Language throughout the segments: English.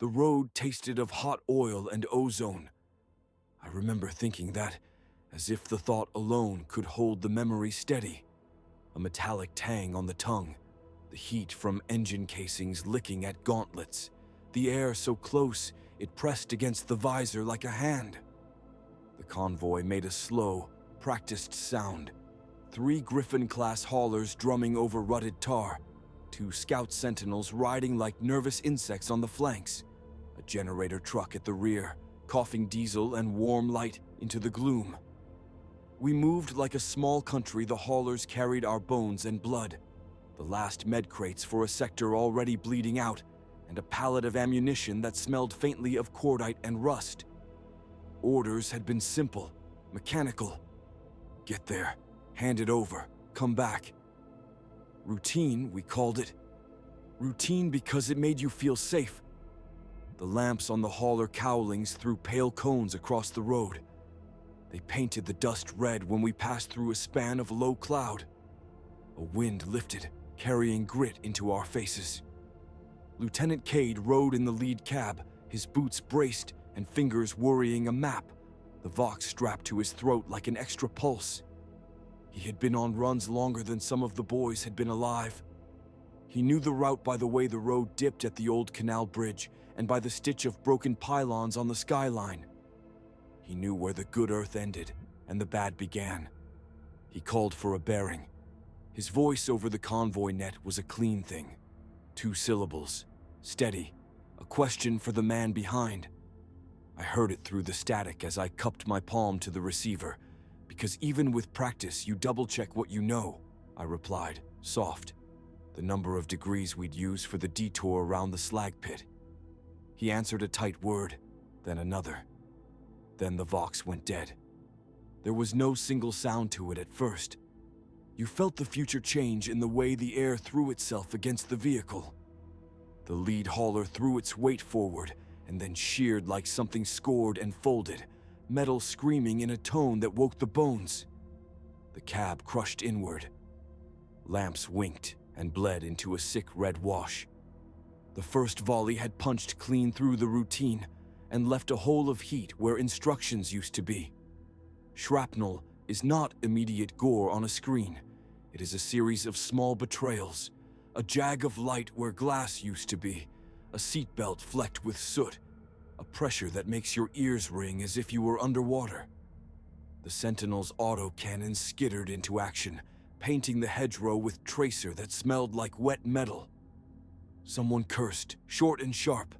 The road tasted of hot oil and ozone. I remember thinking that, as if the thought alone could hold the memory steady. A metallic tang on the tongue, the heat from engine casings licking at gauntlets, the air so close it pressed against the visor like a hand. The convoy made a slow, practiced sound. 3 Griffin-class haulers drumming over rutted tar, 2 scout sentinels riding like nervous insects on the flanks, a generator truck at the rear, coughing diesel and warm light into the gloom. We moved like a small country. The haulers carried our bones and blood, the last med crates for a sector already bleeding out, and a pallet of ammunition that smelled faintly of cordite and rust. Orders had been simple, mechanical. Get there, hand it over, come back. Routine, we called it. Routine because it made you feel safe. The lamps on the hauler cowlings threw pale cones across the road. They painted the dust red when we passed through a span of low cloud. A wind lifted, carrying grit into our faces. Lieutenant Cade rode in the lead cab, his boots braced and fingers worrying a map, the Vox strapped to his throat like an extra pulse. He had been on runs longer than some of the boys had been alive. He knew the route by the way the road dipped at the old canal bridge and by the stitch of broken pylons on the skyline. He knew where the good earth ended and the bad began. He called for a bearing. His voice over the convoy net was a clean thing. 2 syllables, steady, a question for the man behind. I heard it through the static as I cupped my palm to the receiver, because even with practice you double-check what you know, I replied, soft. The number of degrees we'd use for the detour around the slag pit. He answered a tight word, then another. Then the Vox went dead. There was no single sound to it at first. You felt the future change in the way the air threw itself against the vehicle. The lead hauler threw its weight forward and then sheared like something scored and folded, metal screaming in a tone that woke the bones. The cab crushed inward. Lamps winked and bled into a sick red wash. The first volley had punched clean through the routine and left a hole of heat where instructions used to be. Shrapnel is not immediate gore on a screen. It is a series of small betrayals, a jag of light where glass used to be, a seatbelt flecked with soot, a pressure that makes your ears ring as if you were underwater. The Sentinel's autocannon skittered into action, painting the hedgerow with tracer that smelled like wet metal. Someone cursed, short and sharp,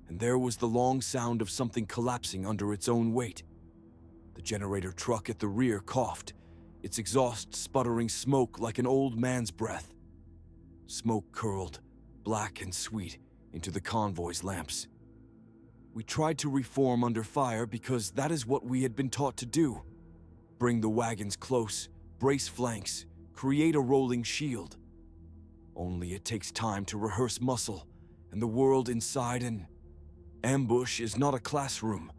and there was the long sound of something collapsing under its own weight. The generator truck at the rear coughed, its exhaust sputtering smoke like an old man's breath. Smoke curled, black and sweet, into the convoy's lamps. We tried to reform under fire because that is what we had been taught to do. Bring the wagons close, brace flanks, create a rolling shield. Only it takes time to rehearse muscle, and the world inside an ambush is not a classroom.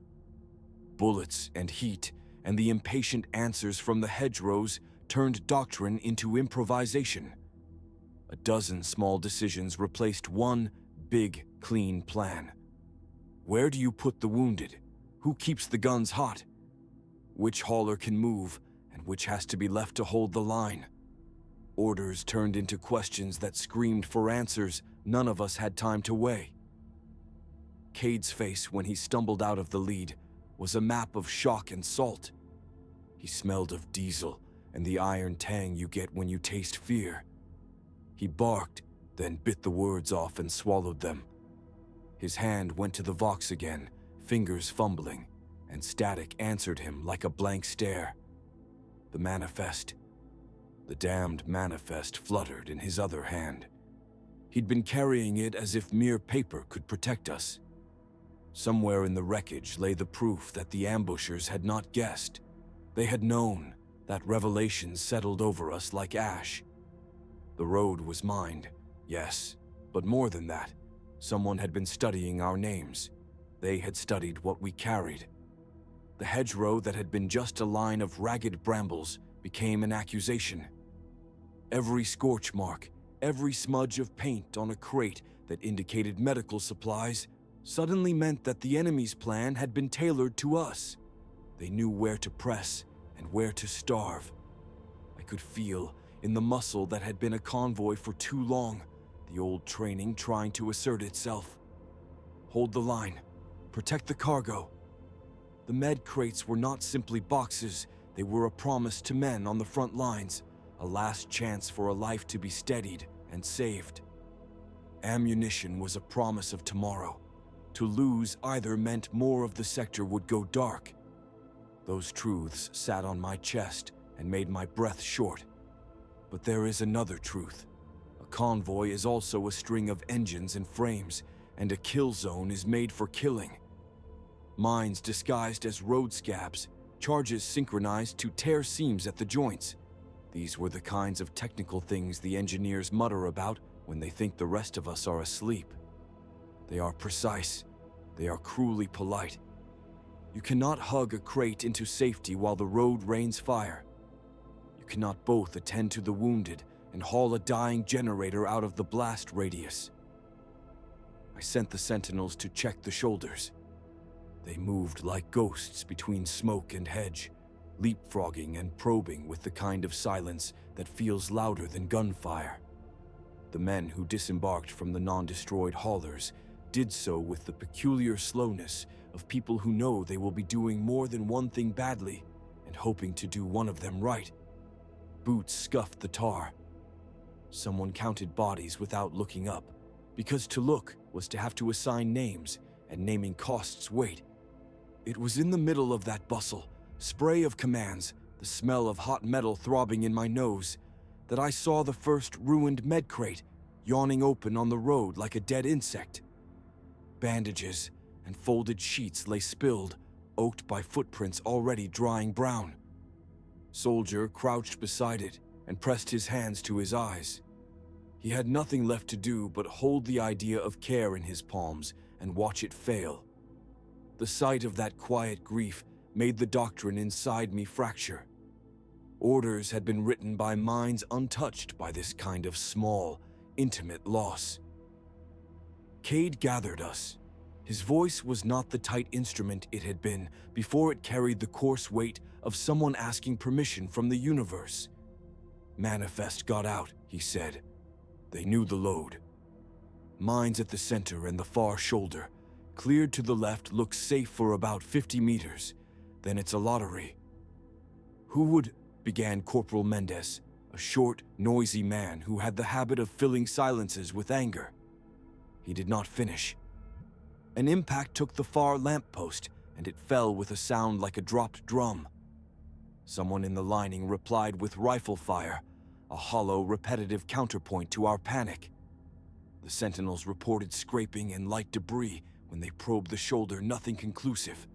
Bullets and heat and the impatient answers from the hedgerows turned doctrine into improvisation. A dozen small decisions replaced one big, clean plan. Where do you put the wounded? Who keeps the guns hot? Which hauler can move, and which has to be left to hold the line? Orders turned into questions that screamed for answers none of us had time to weigh. Cade's face when he stumbled out of the lead was a map of shock and salt. He smelled of diesel and the iron tang you get when you taste fear. He barked, then bit the words off and swallowed them. His hand went to the Vox again, fingers fumbling, and static answered him like a blank stare. The manifest. The damned manifest fluttered in his other hand. He'd been carrying it as if mere paper could protect us. Somewhere in the wreckage lay the proof that the ambushers had not guessed. They had known. That revelation settled over us like ash. The road was mined, yes, but more than that. Someone had been studying our names. They had studied what we carried. The hedgerow that had been just a line of ragged brambles became an accusation. Every scorch mark, every smudge of paint on a crate that indicated medical supplies suddenly meant that the enemy's plan had been tailored to us. They knew where to press and where to starve. I could feel, in the muscle that had been a convoy for too long, the old training trying to assert itself. Hold the line. Protect the cargo. The med crates were not simply boxes, they were a promise to men on the front lines, a last chance for a life to be steadied and saved. Ammunition was a promise of tomorrow. To lose either meant more of the sector would go dark. Those truths sat on my chest and made my breath short. But there is another truth. A convoy is also a string of engines and frames, and a kill zone is made for killing. Mines disguised as road scabs, charges synchronized to tear seams at the joints. These were the kinds of technical things the engineers mutter about when they think the rest of us are asleep. They are precise. They are cruelly polite. You cannot hug a crate into safety while the road rains fire. You cannot both attend to the wounded and haul a dying generator out of the blast radius. I sent the sentinels to check the shoulders. They moved like ghosts between smoke and hedge, leapfrogging and probing with the kind of silence that feels louder than gunfire. The men who disembarked from the non-destroyed haulers did so with the peculiar slowness of people who know they will be doing more than one thing badly and hoping to do one of them right. Boots scuffed the tar. Someone counted bodies without looking up, because to look was to have to assign names, and naming costs weight. It was in the middle of that bustle, spray of commands, the smell of hot metal throbbing in my nose, that I saw the first ruined med crate yawning open on the road like a dead insect. Bandages and folded sheets lay spilled, oaked by footprints already drying brown. Soldier crouched beside it and pressed his hands to his eyes. He had nothing left to do but hold the idea of care in his palms and watch it fail. The sight of that quiet grief made the doctrine inside me fracture. Orders had been written by minds untouched by this kind of small, intimate loss. Cade gathered us. His voice was not the tight instrument it had been before it carried the coarse weight of someone asking permission from the universe. Manifest got out, he said. They knew the load. Mines at the center and the far shoulder. Cleared to the left looks safe for about 50 meters. Then it's a lottery. Who would, began Corporal Mendez, a short, noisy man who had the habit of filling silences with anger. He did not finish. An impact took the far lamppost, and it fell with a sound like a dropped drum. Someone in the lining replied with rifle fire, a hollow, repetitive counterpoint to our panic. The sentinels reported scraping and light debris. When they probed the shoulder, nothing conclusive.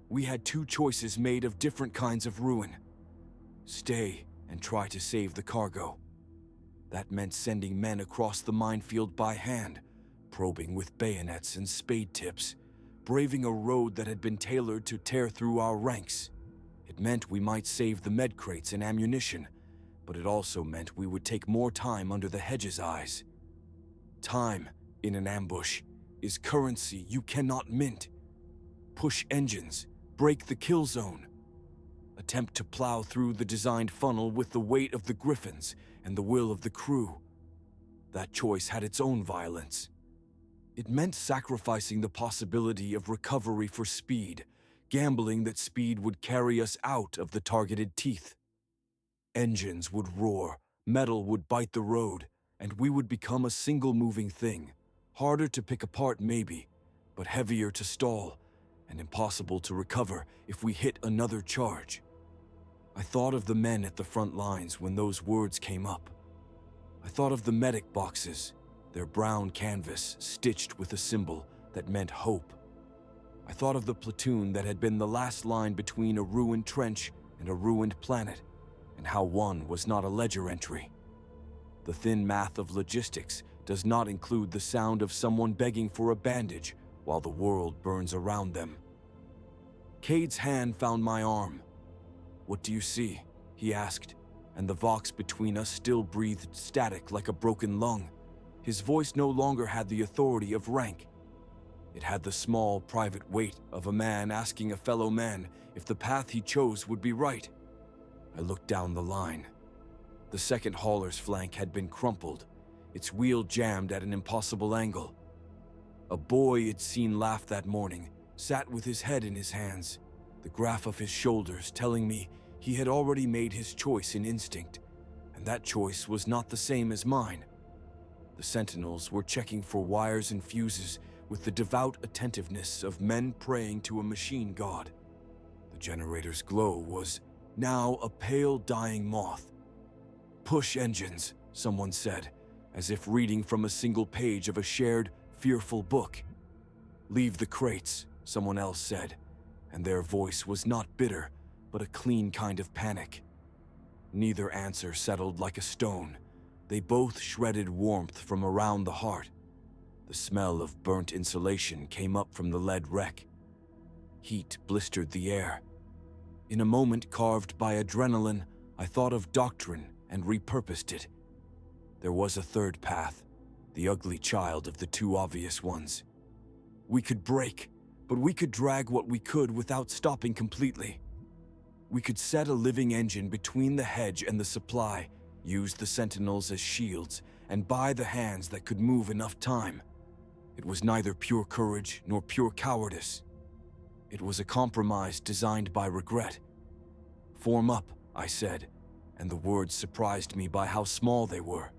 We had two choices made of different kinds of ruin. Stay and try to save the cargo. That meant sending men across the minefield by hand, probing with bayonets and spade tips, braving a road that had been tailored to tear through our ranks. It meant we might save the med crates and ammunition, but it also meant we would take more time under the hedge's eyes. Time, in an ambush, is currency you cannot mint. Push engines, break the kill zone. Attempt to plow through the designed funnel with the weight of the griffins and the will of the crew. That choice had its own violence. It meant sacrificing the possibility of recovery for speed, gambling that speed would carry us out of the targeted teeth. Engines would roar, metal would bite the road, and we would become a single moving thing. Harder to pick apart maybe, but heavier to stall, and impossible to recover if we hit another charge. I thought of the men at the front lines when those words came up. I thought of the medic boxes, their brown canvas stitched with a symbol that meant hope. I thought of the platoon that had been the last line between a ruined trench and a ruined planet, and how one was not a ledger entry. The thin math of logistics does not include the sound of someone begging for a bandage while the world burns around them. Cade's hand found my arm. "What do you see?" he asked, and the vox between us still breathed static like a broken lung. His voice no longer had the authority of rank. It had the small, private weight of a man asking a fellow man if the path he chose would be right. I looked down the line. The second hauler's flank had been crumpled, its wheel jammed at an impossible angle. A boy I'd seen laugh that morning sat with his head in his hands, the graph of his shoulders telling me he had already made his choice in instinct, and that choice was not the same as mine. The sentinels were checking for wires and fuses with the devout attentiveness of men praying to a machine god. The generator's glow was now a pale dying moth. "Push engines," someone said, as if reading from a single page of a shared, fearful book. "Leave the crates," someone else said, and their voice was not bitter, but a clean kind of panic. Neither answer settled like a stone. They both shredded warmth from around the heart. The smell of burnt insulation came up from the lead wreck. Heat blistered the air. In a moment carved by adrenaline, I thought of doctrine and repurposed it. There was a third path, the ugly child of the two obvious ones. We could break, but we could drag what we could without stopping completely. We could set a living engine between the hedge and the supply, use the sentinels as shields, and buy the hands that could move enough time. It was neither pure courage nor pure cowardice. It was a compromise designed by regret. "Form up," I said, and the words surprised me by how small they were.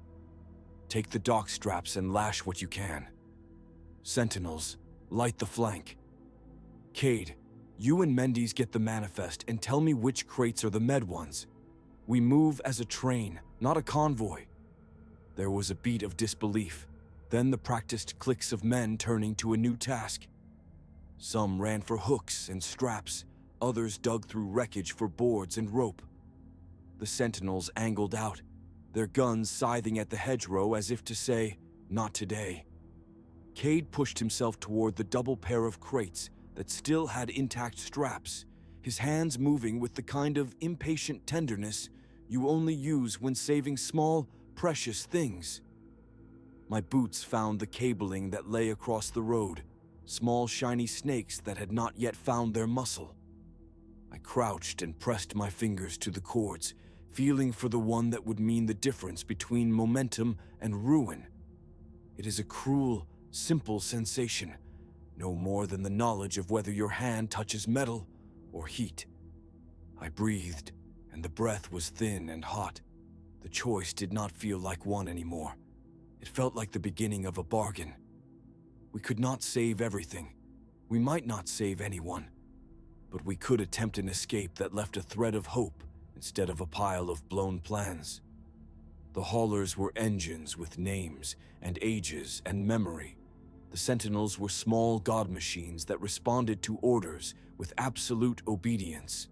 "Take the dock straps and lash what you can. Sentinels, light the flank. Cade, you and Mendes get the manifest and tell me which crates are the med ones. We move as a train, not a convoy." There was a beat of disbelief, then the practiced clicks of men turning to a new task. Some ran for hooks and straps, others dug through wreckage for boards and rope. The sentinels angled out, their guns scything at the hedgerow as if to say, "Not today." Cade pushed himself toward the double pair of crates that still had intact straps, his hands moving with the kind of impatient tenderness you only use when saving small, precious things. My boots found the cabling that lay across the road, small shiny snakes that had not yet found their muscle. I crouched and pressed my fingers to the cords, feeling for the one that would mean the difference between momentum and ruin. It is a cruel, simple sensation, no more than the knowledge of whether your hand touches metal or heat. I breathed, and the breath was thin and hot. The choice did not feel like one anymore. It felt like the beginning of a bargain. We could not save everything. We might not save anyone. But we could attempt an escape that left a thread of hope instead of a pile of blown plans. The haulers were engines with names and ages and memory. The sentinels were small god machines that responded to orders with absolute obedience.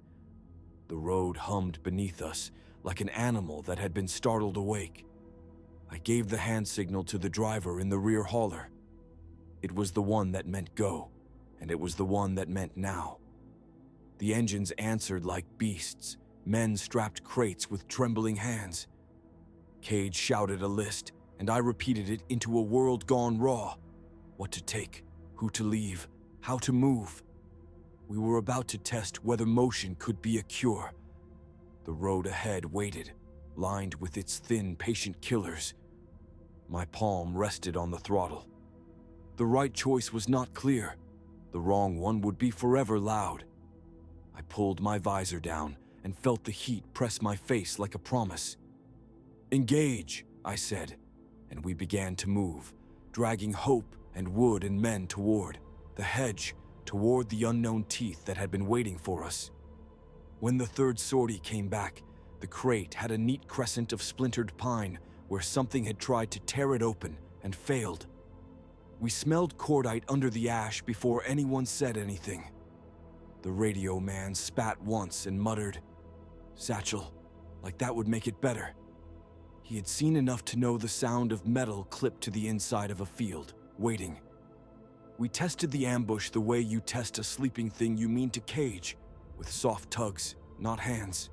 The road hummed beneath us like an animal that had been startled awake. I gave the hand signal to the driver in the rear hauler. It was the one that meant go, and it was the one that meant now. The engines answered like beasts, men strapped crates with trembling hands. Cade shouted a list, and I repeated it into a world gone raw. What to take, who to leave, how to move. We were about to test whether motion could be a cure. The road ahead waited, lined with its thin, patient killers. My palm rested on the throttle. The right choice was not clear. The wrong one would be forever loud. I pulled my visor down and felt the heat press my face like a promise. "Engage," I said, and we began to move, dragging hope and wood and men toward the hedge, toward the unknown teeth that had been waiting for us. When the third sortie came back, the crate had a neat crescent of splintered pine where something had tried to tear it open and failed. We smelled cordite under the ash before anyone said anything. The radio man spat once and muttered, "Satchel, like that would make it better." He had seen enough to know the sound of metal clipped to the inside of a field, waiting. We tested the ambush the way you test a sleeping thing you mean to cage, with soft tugs, not hands.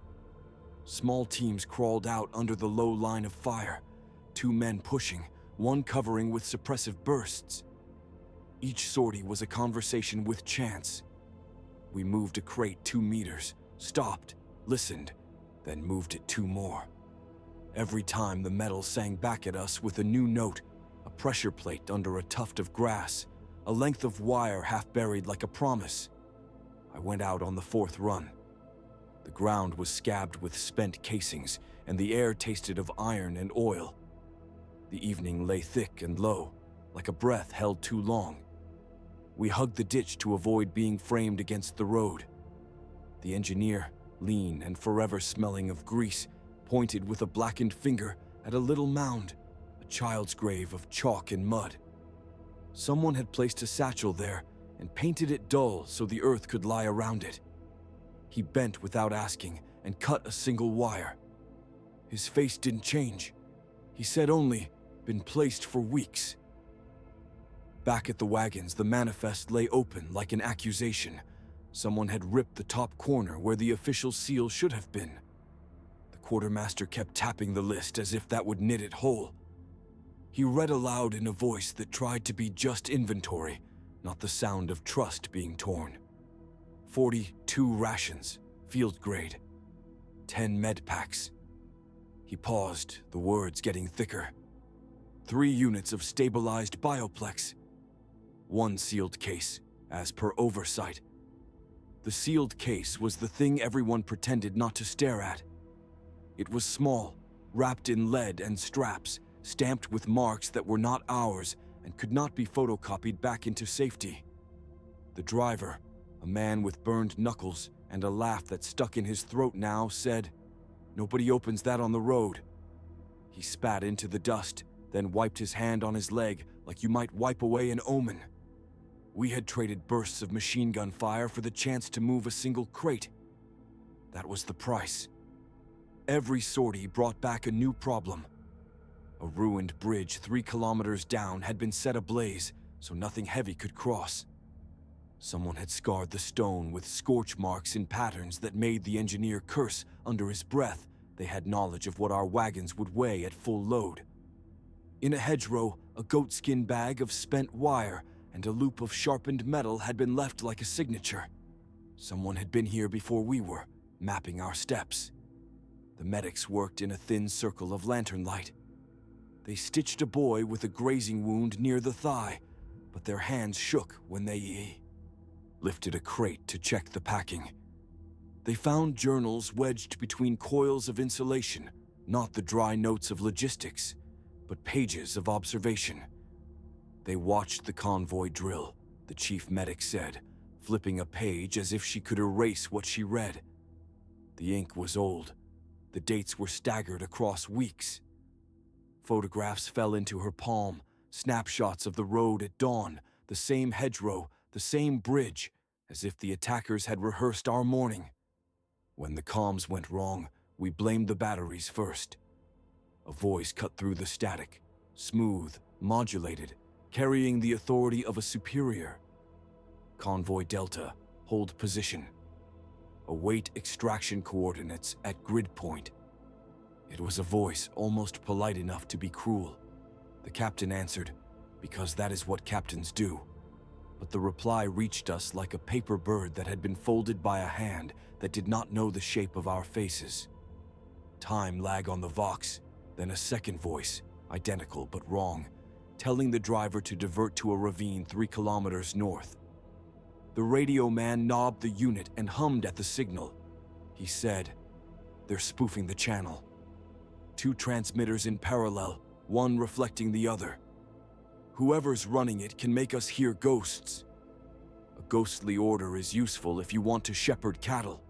Small teams crawled out under the low line of fire, 2 men pushing, one covering with suppressive bursts. Each sortie was a conversation with chance. We moved a crate 2 meters, stopped, listened, then moved it 2 more. Every time the metal sang back at us with a new note, a pressure plate under a tuft of grass, a length of wire half buried like a promise. I went out on the 4th run. The ground was scabbed with spent casings, and the air tasted of iron and oil. The evening lay thick and low, like a breath held too long. We hugged the ditch to avoid being framed against the road. The engineer, lean and forever smelling of grease, pointed with a blackened finger at a little mound, a child's grave of chalk and mud. Someone had placed a satchel there and painted it dull so the earth could lie around it. He bent without asking and cut a single wire. His face didn't change. He said only, "Been placed for weeks." Back at the wagons, the manifest lay open like an accusation. Someone had ripped the top corner where the official seal should have been. The quartermaster kept tapping the list as if that would knit it whole. He read aloud in a voice that tried to be just inventory, not the sound of trust being torn. 42 rations, field grade. 10 med packs. He paused, the words getting thicker. 3 units of stabilized bioplex. 1 sealed case, as per oversight. The sealed case was the thing everyone pretended not to stare at. It was small, wrapped in lead and straps, stamped with marks that were not ours and could not be photocopied back into safety. The driver, a man with burned knuckles and a laugh that stuck in his throat now, said, "Nobody opens that on the road." He spat into the dust, then wiped his hand on his leg like you might wipe away an omen. We had traded bursts of machine gun fire for the chance to move a single crate. That was the price. Every sortie brought back a new problem. A ruined bridge 3 kilometers down had been set ablaze so nothing heavy could cross. Someone had scarred the stone with scorch marks in patterns that made the engineer curse under his breath. They had knowledge of what our wagons would weigh at full load. In a hedgerow, a goatskin bag of spent wire and a loop of sharpened metal had been left like a signature. Someone had been here before we were, mapping our steps. The medics worked in a thin circle of lantern light. They stitched a boy with a grazing wound near the thigh, but their hands shook when they lifted a crate to check the packing. They found journals wedged between coils of insulation, not the dry notes of logistics, but pages of observation. They watched the convoy drill, the chief medic said, flipping a page as if she could erase what she read. The ink was old. The dates were staggered across weeks. Photographs fell into her palm, snapshots of the road at dawn, the same hedgerow, the same bridge, as if the attackers had rehearsed our morning. When the comms went wrong, we blamed the batteries first. A voice cut through the static, smooth, modulated, carrying the authority of a superior. Convoy Delta, hold position. Await extraction coordinates at grid point. It was a voice almost polite enough to be cruel. The captain answered, because that is what captains do. But the reply reached us like a paper bird that had been folded by a hand that did not know the shape of our faces. Time lag on the Vox, then a second voice, identical but wrong, telling the driver to divert to a ravine 3 kilometers north. The radio man knobbed the unit and hummed at the signal. He said, "They're spoofing the channel. 2 transmitters in parallel, one reflecting the other. Whoever's running it can make us hear ghosts. A ghostly order is useful if you want to shepherd cattle.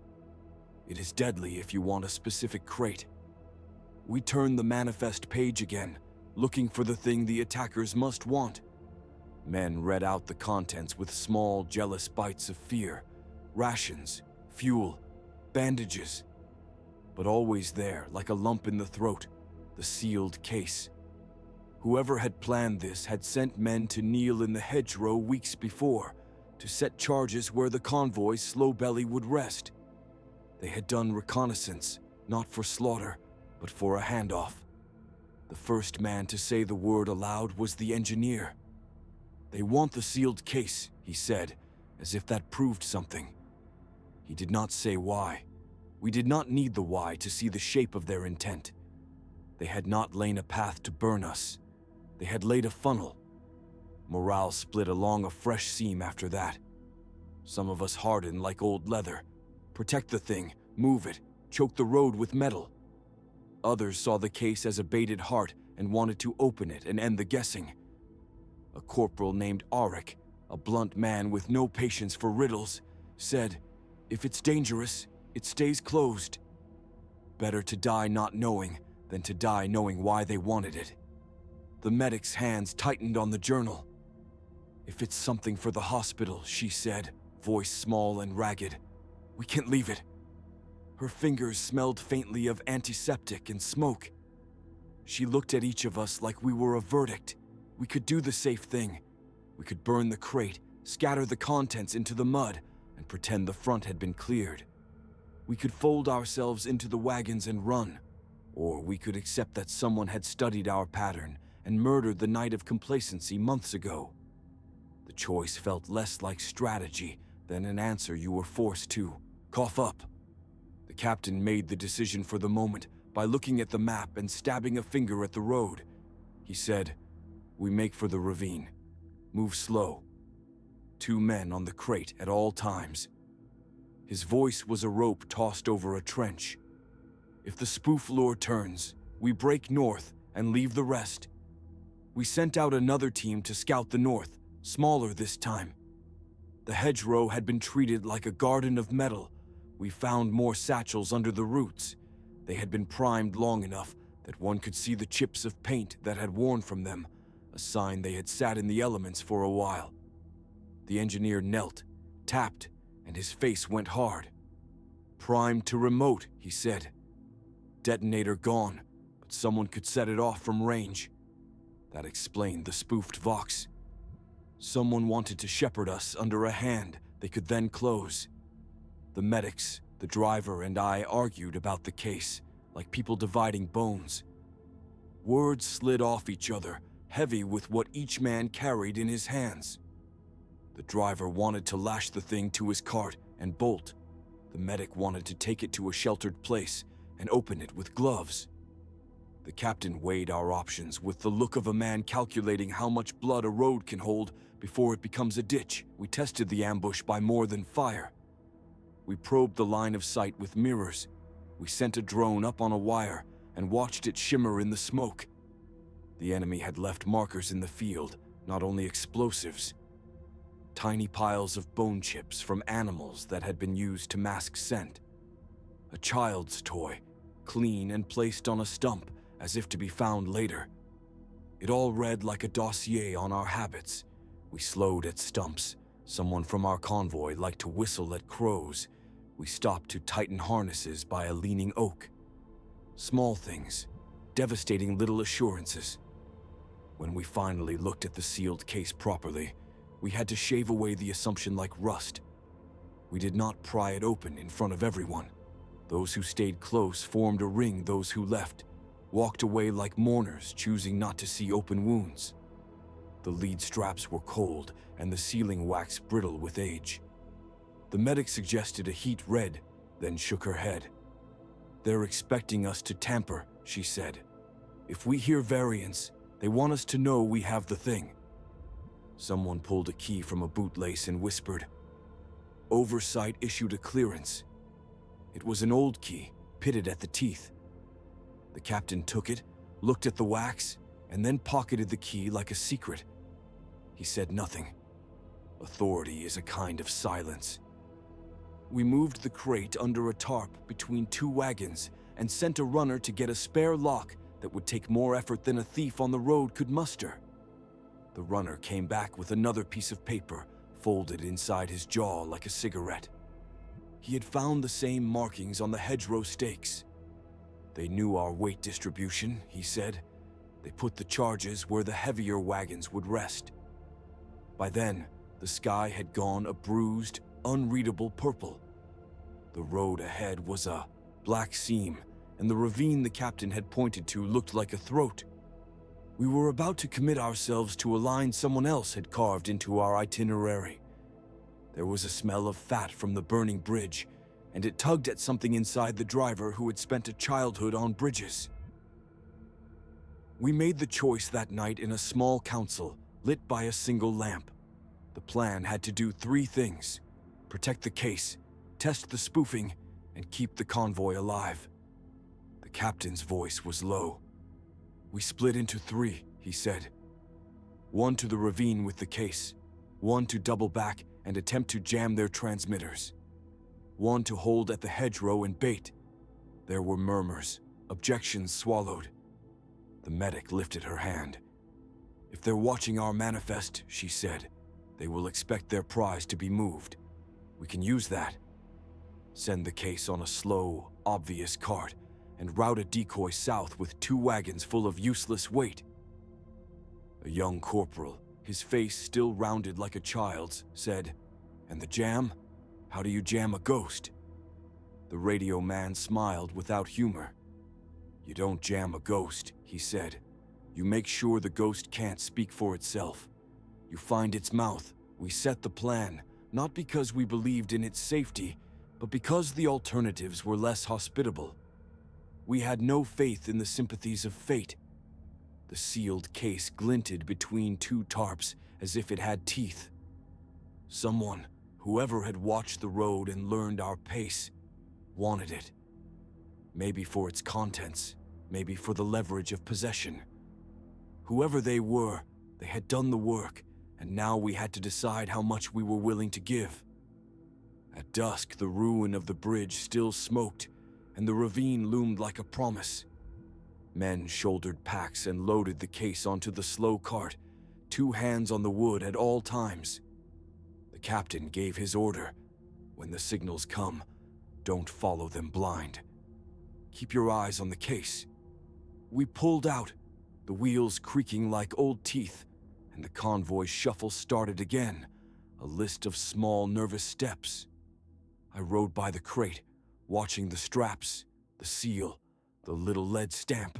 It is deadly if you want a specific crate." We turned the manifest page again, looking for the thing the attackers must want. Men read out the contents with small, jealous bites of fear. Rations, fuel, bandages. But always there, like a lump in the throat, the sealed case. Whoever had planned this had sent men to kneel in the hedgerow weeks before, to set charges where the convoy's slow belly would rest. They had done reconnaissance, not for slaughter, but for a handoff. The first man to say the word aloud was the engineer. "They want the sealed case," he said, as if that proved something. He did not say why. We did not need the why to see the shape of their intent. They had not laid a path to burn us. They had laid a funnel. Morale split along a fresh seam after that. Some of us hardened like old leather. Protect the thing, move it, choke the road with metal. Others saw the case as a baited heart and wanted to open it and end the guessing. A corporal named Arik, a blunt man with no patience for riddles, said, "If it's dangerous, it stays closed." Better to die not knowing than to die knowing why they wanted it. The medic's hands tightened on the journal. "If it's something for the hospital," she said, voice small and ragged, "we can't leave it." Her fingers smelled faintly of antiseptic and smoke. She looked at each of us like we were a verdict. We could do the safe thing. We could burn the crate, scatter the contents into the mud, and pretend the front had been cleared. We could fold ourselves into the wagons and run, or we could accept that someone had studied our pattern and murdered the night of complacency months ago. The choice felt less like strategy than an answer you were forced to cough up. The captain made the decision for the moment by looking at the map and stabbing a finger at the road. He said, "We make for the ravine. Move slow. 2 men on the crate at all times." His voice was a rope tossed over a trench. "If the spoof lure turns, we break north and leave the rest." We sent out another team to scout the north, smaller this time. The hedgerow had been treated like a garden of metal. We found more satchels under the roots. They had been primed long enough that one could see the chips of paint that had worn from them, a sign they had sat in the elements for a while. The engineer knelt, tapped, and his face went hard. "Primed to remote," he said. "Detonator gone, but someone could set it off from range." That explained the spoofed Vox. Someone wanted to shepherd us under a hand they could then close. The medics, the driver, and I argued about the case, like people dividing bones. Words slid off each other, heavy with what each man carried in his hands. The driver wanted to lash the thing to his cart and bolt. The medic wanted to take it to a sheltered place and open it with gloves. The captain weighed our options with the look of a man calculating how much blood a road can hold before it becomes a ditch. We tested the ambush by more than fire. We probed the line of sight with mirrors. We sent a drone up on a wire and watched it shimmer in the smoke. The enemy had left markers in the field, not only explosives. Tiny piles of bone chips from animals that had been used to mask scent. A child's toy, clean and placed on a stump as if to be found later. It all read like a dossier on our habits. We slowed at stumps. Someone from our convoy liked to whistle at crows. We stopped to tighten harnesses by a leaning oak. Small things, devastating little assurances. When we finally looked at the sealed case properly, we had to shave away the assumption like rust. We did not pry it open in front of everyone. Those who stayed close formed a ring. Those who left walked away like mourners, choosing not to see open wounds. The lead straps were cold and the sealing wax brittle with age. The medic suggested a heat red, then shook her head. "They're expecting us to tamper," she said. "If we hear variants, they want us to know we have the thing." Someone pulled a key from a bootlace and whispered. Oversight issued a clearance. It was an old key, pitted at the teeth. The captain took it, looked at the wax, and then pocketed the key like a secret. He said nothing. Authority is a kind of silence. We moved the crate under a tarp between 2 wagons and sent a runner to get a spare lock that would take more effort than a thief on the road could muster. The runner came back with another piece of paper folded inside his jaw like a cigarette. He had found the same markings on the hedgerow stakes. They knew our weight distribution, he said. They put the charges where the heavier wagons would rest. By then, the sky had gone a bruised, unreadable purple. The road ahead was a black seam, and the ravine the captain had pointed to looked like a throat. We were about to commit ourselves to a line someone else had carved into our itinerary. There was a smell of fat from the burning bridge, and it tugged at something inside the driver who had spent a childhood on bridges. We made the choice that night in a small council, lit by a single lamp. The plan had to do 3 things: protect the case, test the spoofing, and keep the convoy alive. The captain's voice was low. "We split into 3, he said. 1 to the ravine with the case, 1 to double back and attempt to jam their transmitters, 1 to hold at the hedgerow and bait." There were murmurs, objections swallowed. The medic lifted her hand. "If they're watching our manifest," she said, "they will expect their prize to be moved. We can use that. Send the case on a slow, obvious cart and route a decoy south with 2 wagons full of useless weight." A young corporal, his face still rounded like a child's, said, "And the jam? How do you jam a ghost?" The radio man smiled without humor. "You don't jam a ghost," he said. "You make sure the ghost can't speak for itself. You find its mouth. We set the plan, not because we believed in its safety, but because the alternatives were less hospitable. We had no faith in the sympathies of fate." The sealed case glinted between 2 tarps as if it had teeth. Someone, whoever had watched the road and learned our pace, wanted it. Maybe for its contents, maybe for the leverage of possession. Whoever they were, they had done the work, and now we had to decide how much we were willing to give. At dusk, the ruin of the bridge still smoked, and the ravine loomed like a promise. Men shouldered packs and loaded the case onto the slow cart, 2 hands on the wood at all times. The captain gave his order: "When the signals come, don't follow them blind. Keep your eyes on the case." We pulled out, the wheels creaking like old teeth, and the convoy shuffle started again, a list of small, nervous steps. I rode by the crate, watching the straps, the seal, the little lead stamp.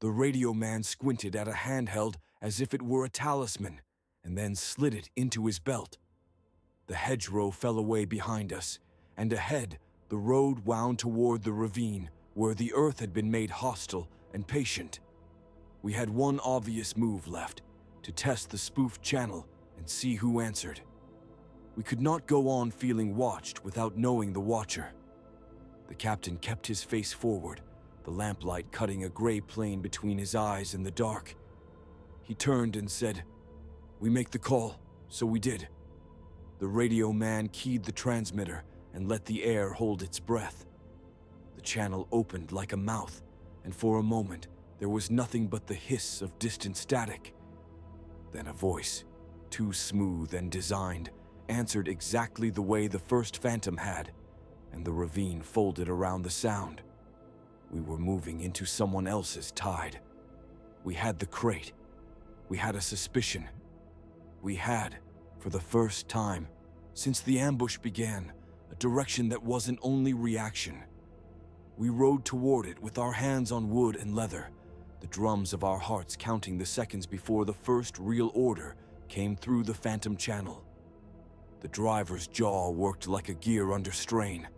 The radio man squinted at a handheld as if it were a talisman, and then slid it into his belt. The hedgerow fell away behind us, and ahead, the road wound toward the ravine, where the earth had been made hostile and patient. We had one obvious move left: to test the spoofed channel and see who answered. We could not go on feeling watched without knowing the watcher. The captain kept his face forward, the lamplight cutting a gray plane between his eyes in the dark. He turned and said, "We make the call," so we did. The radio man keyed the transmitter and let the air hold its breath. The channel opened like a mouth, and for a moment there was nothing but the hiss of distant static. Then a voice, too smooth and designed, answered exactly the way the first phantom had, and the ravine folded around the sound. We were moving into someone else's tide. We had the crate. We had a suspicion. We had, for the first time, since the ambush began, a direction that wasn't only reaction. We rode toward it with our hands on wood and leather, the drums of our hearts counting the seconds before the first real order came through the phantom channel. The driver's jaw worked like a gear under strain.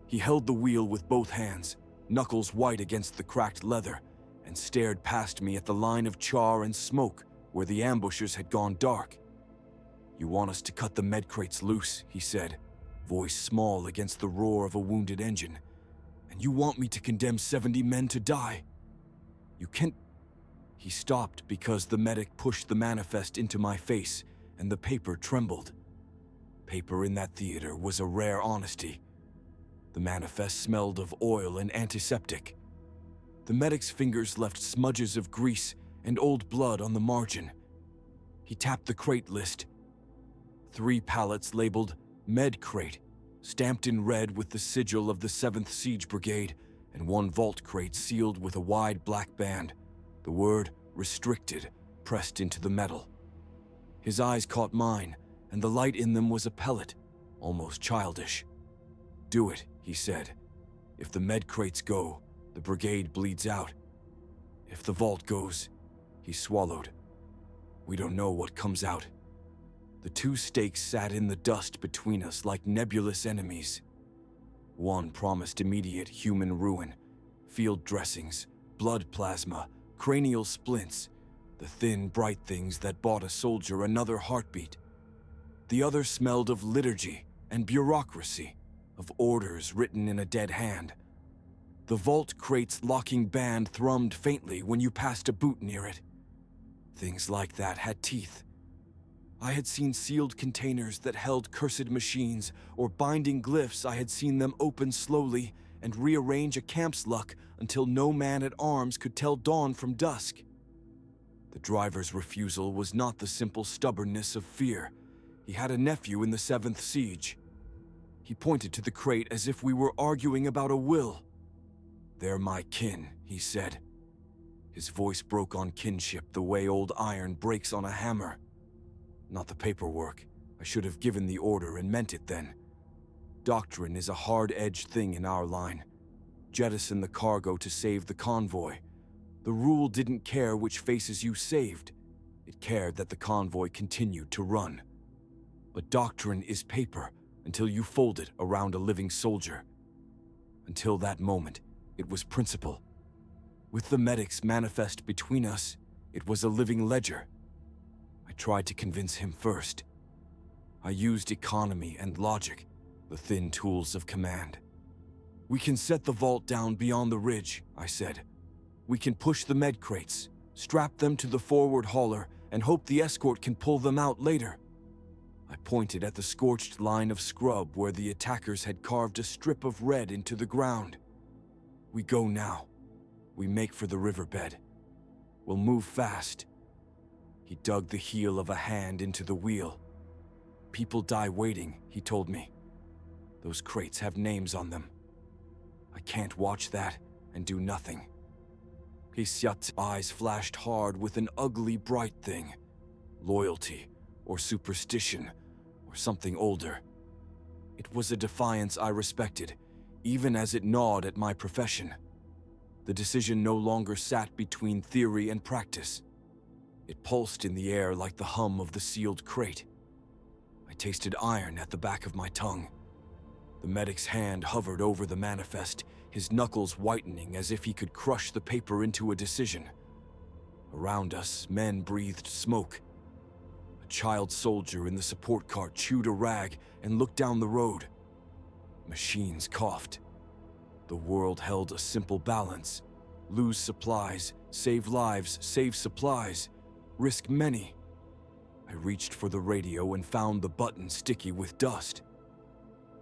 He held the wheel with both hands, knuckles white against the cracked leather, and stared past me at the line of char and smoke where the ambushers had gone dark. "You want us to cut the med crates loose," he said, voice small against the roar of a wounded engine. "And you want me to condemn 70 men to die? You can't..." He stopped because the medic pushed the manifest into my face, and the paper trembled. Paper in that theater was a rare honesty. The manifest smelled of oil and antiseptic. The medic's fingers left smudges of grease and old blood on the margin. He tapped the crate list. 3 pallets labeled Med Crate, stamped in red with the sigil of the 7th Siege Brigade, and 1 vault crate sealed with a wide black band, the word Restricted pressed into the metal. His eyes caught mine, and the light in them was a pellet, almost childish. "Do it," he said. "If the med crates go, the brigade bleeds out. If the vault goes, He swallowed. We don't know what comes out. The two stakes sat in the dust between us like nebulous enemies. One promised immediate human ruin, field dressings, blood plasma, cranial splints, the thin, bright things that bought a soldier another heartbeat. The other smelled of liturgy and bureaucracy, of orders written in a dead hand. The vault crate's locking band thrummed faintly when you passed a boot near it. Things like that had teeth. I had seen sealed containers that held cursed machines, or binding glyphs. I had seen them open slowly and rearrange a camp's luck until no man at arms could tell dawn from dusk. The driver's refusal was not the simple stubbornness of fear. He had a nephew in the 7th Siege. He pointed to the crate as if we were arguing about a will. "They're my kin," he said. His voice broke on kinship the way old iron breaks on a hammer. Not the paperwork. I should have given the order and meant it then. Doctrine is a hard-edged thing in our line. Jettison the cargo to save the convoy. The rule didn't care which faces you saved. It cared that the convoy continued to run. But doctrine is paper until you fold it around a living soldier. Until that moment, it was principle. With the medic's manifest between us, it was a living ledger. I tried to convince him first. I used economy and logic, the thin tools of command. "We can set the vault down beyond the ridge," I said. "We can push the med crates, strap them to the forward hauler, and hope the escort can pull them out later." I pointed at the scorched line of scrub where the attackers had carved a strip of red into the ground. "We go now. We make for the riverbed. We'll move fast." He dug the heel of a hand into the wheel. "People die waiting," he told me. "Those crates have names on them. I can't watch that and do nothing." His eyes flashed hard with an ugly, bright thing. Loyalty, or superstition, or something older. It was a defiance I respected, even as it gnawed at my profession. The decision no longer sat between theory and practice. It pulsed in the air like the hum of the sealed crate. I tasted iron at the back of my tongue. The medic's hand hovered over the manifest, his knuckles whitening as if he could crush the paper into a decision. Around us, men breathed smoke. A child soldier in the support cart chewed a rag and looked down the road. Machines coughed. The world held a simple balance. Lose supplies, save lives, save supplies, risk many. I reached for the radio and found the button sticky with dust.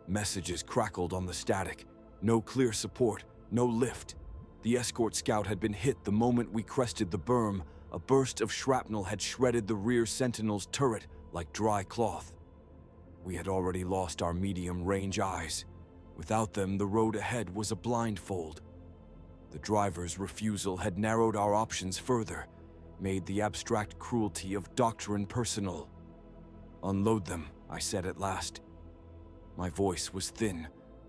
Messages crackled on the static. No clear support, no lift. The escort scout had been hit the moment we crested the berm. A burst of shrapnel had shredded the rear sentinel's turret like dry cloth. We had already lost our medium-range eyes. Without them, the road ahead was a blindfold. The driver's refusal had narrowed our options further, made the abstract cruelty of doctrine personal. "Unload them," I said at last. My voice was thin,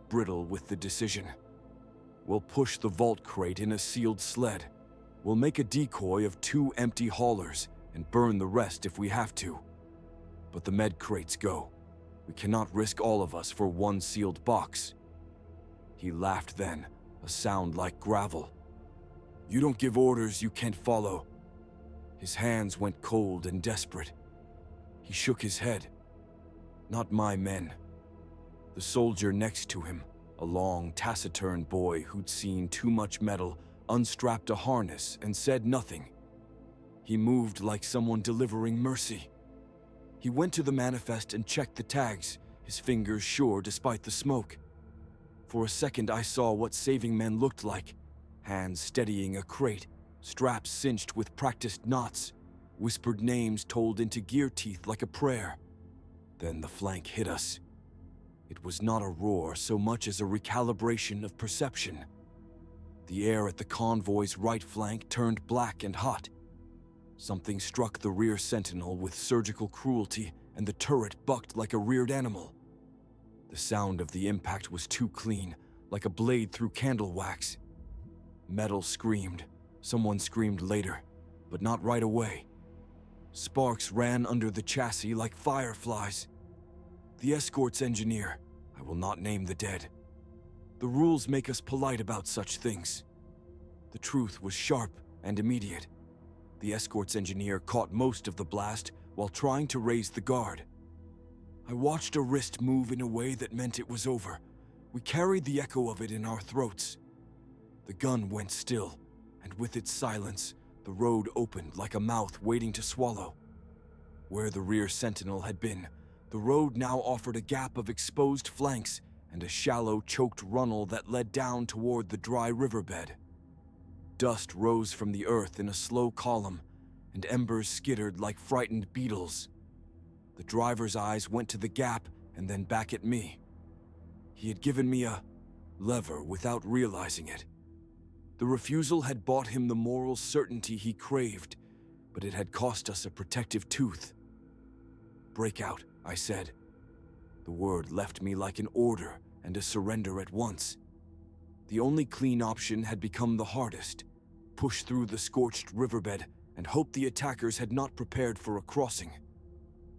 brittle with the decision. "We'll push the vault crate in a sealed sled. We'll make a decoy of 2 empty haulers and burn the rest if we have to. But the med crates go. We cannot risk all of us for one sealed box." He laughed then, a sound like gravel. "You don't give orders you can't follow." His hands went cold and desperate. He shook his head. "Not my men." The soldier next to him, a long, taciturn boy who'd seen too much metal, unstrapped a harness and said nothing. He moved like someone delivering mercy. He went to the manifest and checked the tags, his fingers sure despite the smoke. For a second I saw what saving men looked like, hands steadying a crate, straps cinched with practiced knots, whispered names told into gear teeth like a prayer. Then the flank hit us. It was not a roar so much as a recalibration of perception. The air at the convoy's right flank turned black and hot. Something struck the rear sentinel with surgical cruelty, and the turret bucked like a reared animal. The sound of the impact was too clean, like a blade through candle wax. Metal screamed. Someone screamed later. but not right away. Sparks ran under the chassis like fireflies. The escort's engineer, I will not name the dead. The rules make us polite about such things. The truth was sharp and immediate. The escort's engineer caught most of the blast while trying to raise the guard. I watched a wrist move in a way that meant it was over. We carried the echo of it in our throats. The gun went still, and with its silence, the road opened like a mouth waiting to swallow. Where the rear sentinel had been, the road now offered a gap of exposed flanks and a shallow, choked runnel that led down toward the dry riverbed. Dust rose from the earth in a slow column, and embers skittered like frightened beetles. The driver's eyes went to the gap and then back at me. He had given me a lever without realizing it. The refusal had bought him the moral certainty he craved, but it had cost us a protective tooth. "Break out," I said. The word left me like an order and a surrender at once. The only clean option had become the hardest: push through the scorched riverbed and hope the attackers had not prepared for a crossing.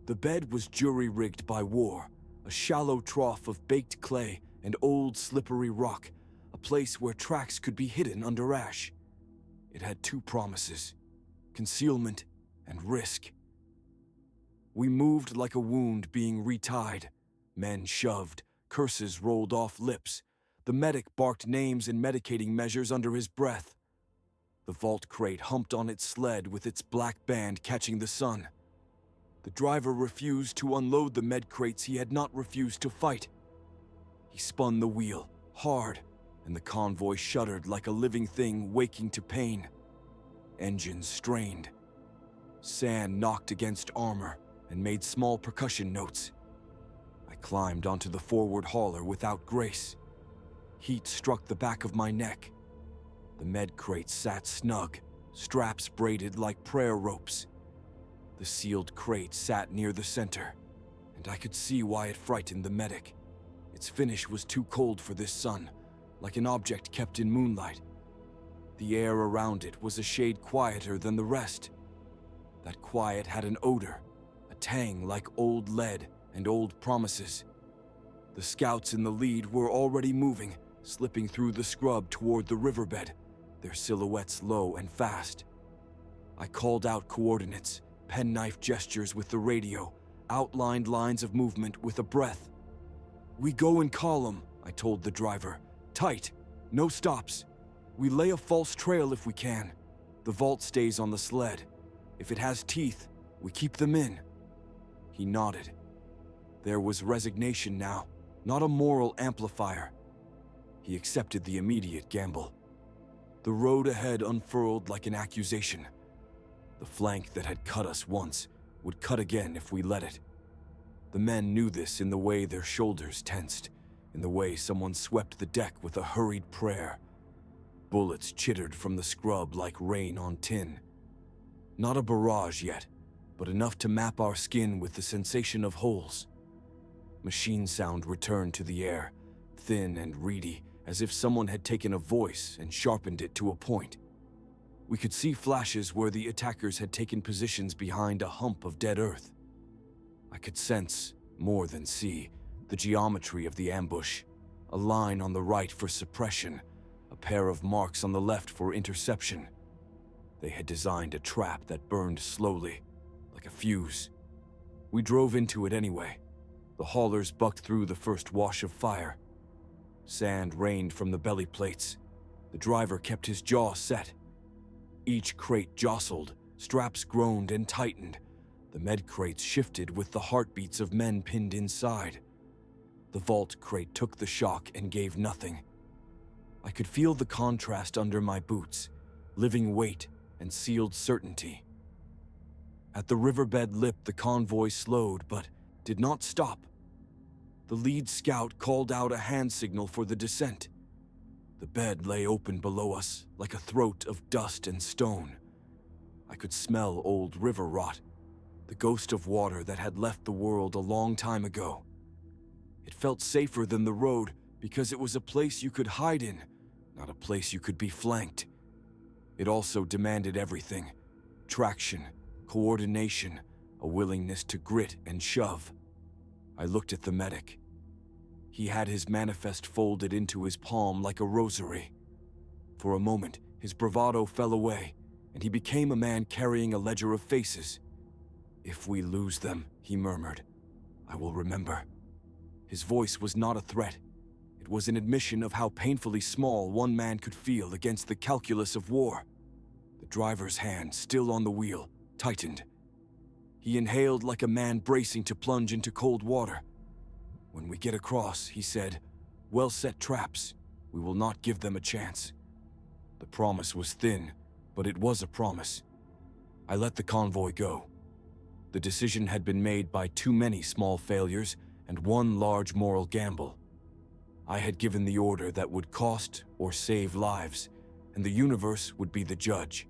The bed was jury-rigged by war, a shallow trough of baked clay and old slippery rock, a place where tracks could be hidden under ash. It had two promises: concealment and risk. We moved like a wound being retied. Men shoved, curses rolled off lips. The medic barked names and medicating measures under his breath. The vault crate humped on its sled with its black band catching the sun. The driver refused to unload the med crates he had not refused to fight. He spun the wheel, hard, and the convoy shuddered like a living thing waking to pain. Engines strained. Sand knocked against armor and made small percussion notes. I climbed onto the forward hauler without grace. Heat struck the back of my neck. The med crate sat snug, straps braided like prayer ropes. The sealed crate sat near the center, and I could see why it frightened the medic. Its finish was too cold for this sun, like an object kept in moonlight. The air around it was a shade quieter than the rest. That quiet had an odor, a tang like old lead and old promises. The scouts in the lead were already moving, slipping through the scrub toward the riverbed, their silhouettes low and fast. I called out coordinates, penknife gestures with the radio, outlined lines of movement with a breath. "We go in column," I told the driver. "Tight, no stops. We lay a false trail if we can. The vault stays on the sled. If it has teeth, we keep them in." He nodded. There was resignation now, not a moral amplifier. He accepted the immediate gamble. The road ahead unfurled like an accusation. The flank that had cut us once would cut again if we let it. The men knew this in the way their shoulders tensed, in the way someone swept the deck with a hurried prayer. Bullets chittered from the scrub like rain on tin. Not a barrage yet, but enough to map our skin with the sensation of holes. Machine sound returned to the air, thin and reedy, as if someone had taken a voice and sharpened it to a point. We could see flashes where the attackers had taken positions behind a hump of dead earth. I could sense, more than see, the geometry of the ambush. A line on the right for suppression, a pair of marks on the left for interception. They had designed a trap that burned slowly, like a fuse. We drove into it anyway. The haulers bucked through the first wash of fire. Sand rained from the belly plates. The driver kept his jaw set. Each crate jostled, straps groaned and tightened. The med crates shifted with the heartbeats of men pinned inside. The vault crate took the shock and gave nothing. I could feel the contrast under my boots, living weight and sealed certainty. At the riverbed lip, the convoy slowed, but did not stop. The lead scout called out a hand signal for the descent. The bed lay open below us, like a throat of dust and stone. I could smell old river rot, the ghost of water that had left the world a long time ago. It felt safer than the road because it was a place you could hide in, not a place you could be flanked. It also demanded everything: Traction, coordination, a willingness to grit and shove. I looked at the medic. He had his manifest folded into his palm like a rosary. For a moment, his bravado fell away, and he became a man carrying a ledger of faces. "If we lose them," he murmured, "I will remember." His voice was not a threat. It was an admission of how painfully small one man could feel against the calculus of war. The driver's hand, still on the wheel, tightened. He inhaled like a man bracing to plunge into cold water. "When we get across," he said, "well-set traps. We will not give them a chance." The promise was thin, but it was a promise. I let the convoy go. The decision had been made by too many small failures and one large moral gamble. I had given the order that would cost or save lives, and the universe would be the judge.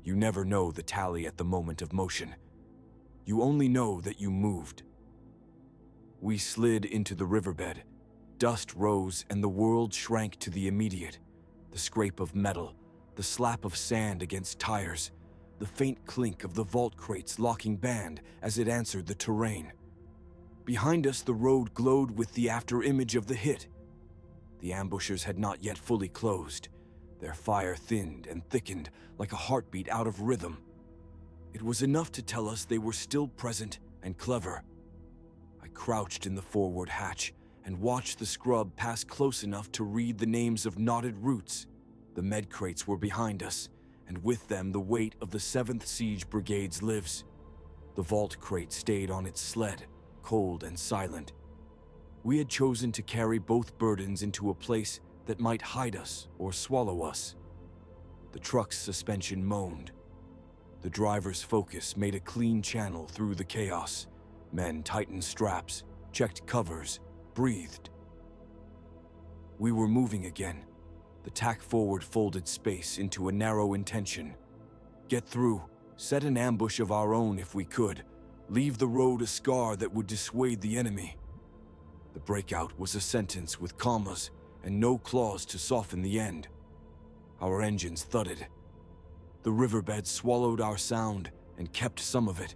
You never know the tally at the moment of motion. You only know that you moved. We slid into the riverbed. Dust rose and the world shrank to the immediate. The scrape of metal, the slap of sand against tires, the faint clink of the vault crate's locking band as it answered the terrain. Behind us, the road glowed with the after-image of the hit. The ambushers had not yet fully closed. Their fire thinned and thickened like a heartbeat out of rhythm. It was enough to tell us they were still present and clever. I crouched in the forward hatch and watched the scrub pass close enough to read the names of knotted roots. The med crates were behind us, and with them the weight of the 7th Siege Brigade's lives. The vault crate stayed on its sled, cold and silent. We had chosen to carry both burdens into a place that might hide us or swallow us. The truck's suspension moaned. The driver's focus made a clean channel through the chaos. Men tightened straps, checked covers, breathed. We were moving again. The tack forward folded space into a narrow intention. Get through, set an ambush of our own if we could, leave the road a scar that would dissuade the enemy. The breakout was a sentence with commas and no clause to soften the end. Our engines thudded. The riverbed swallowed our sound and kept some of it.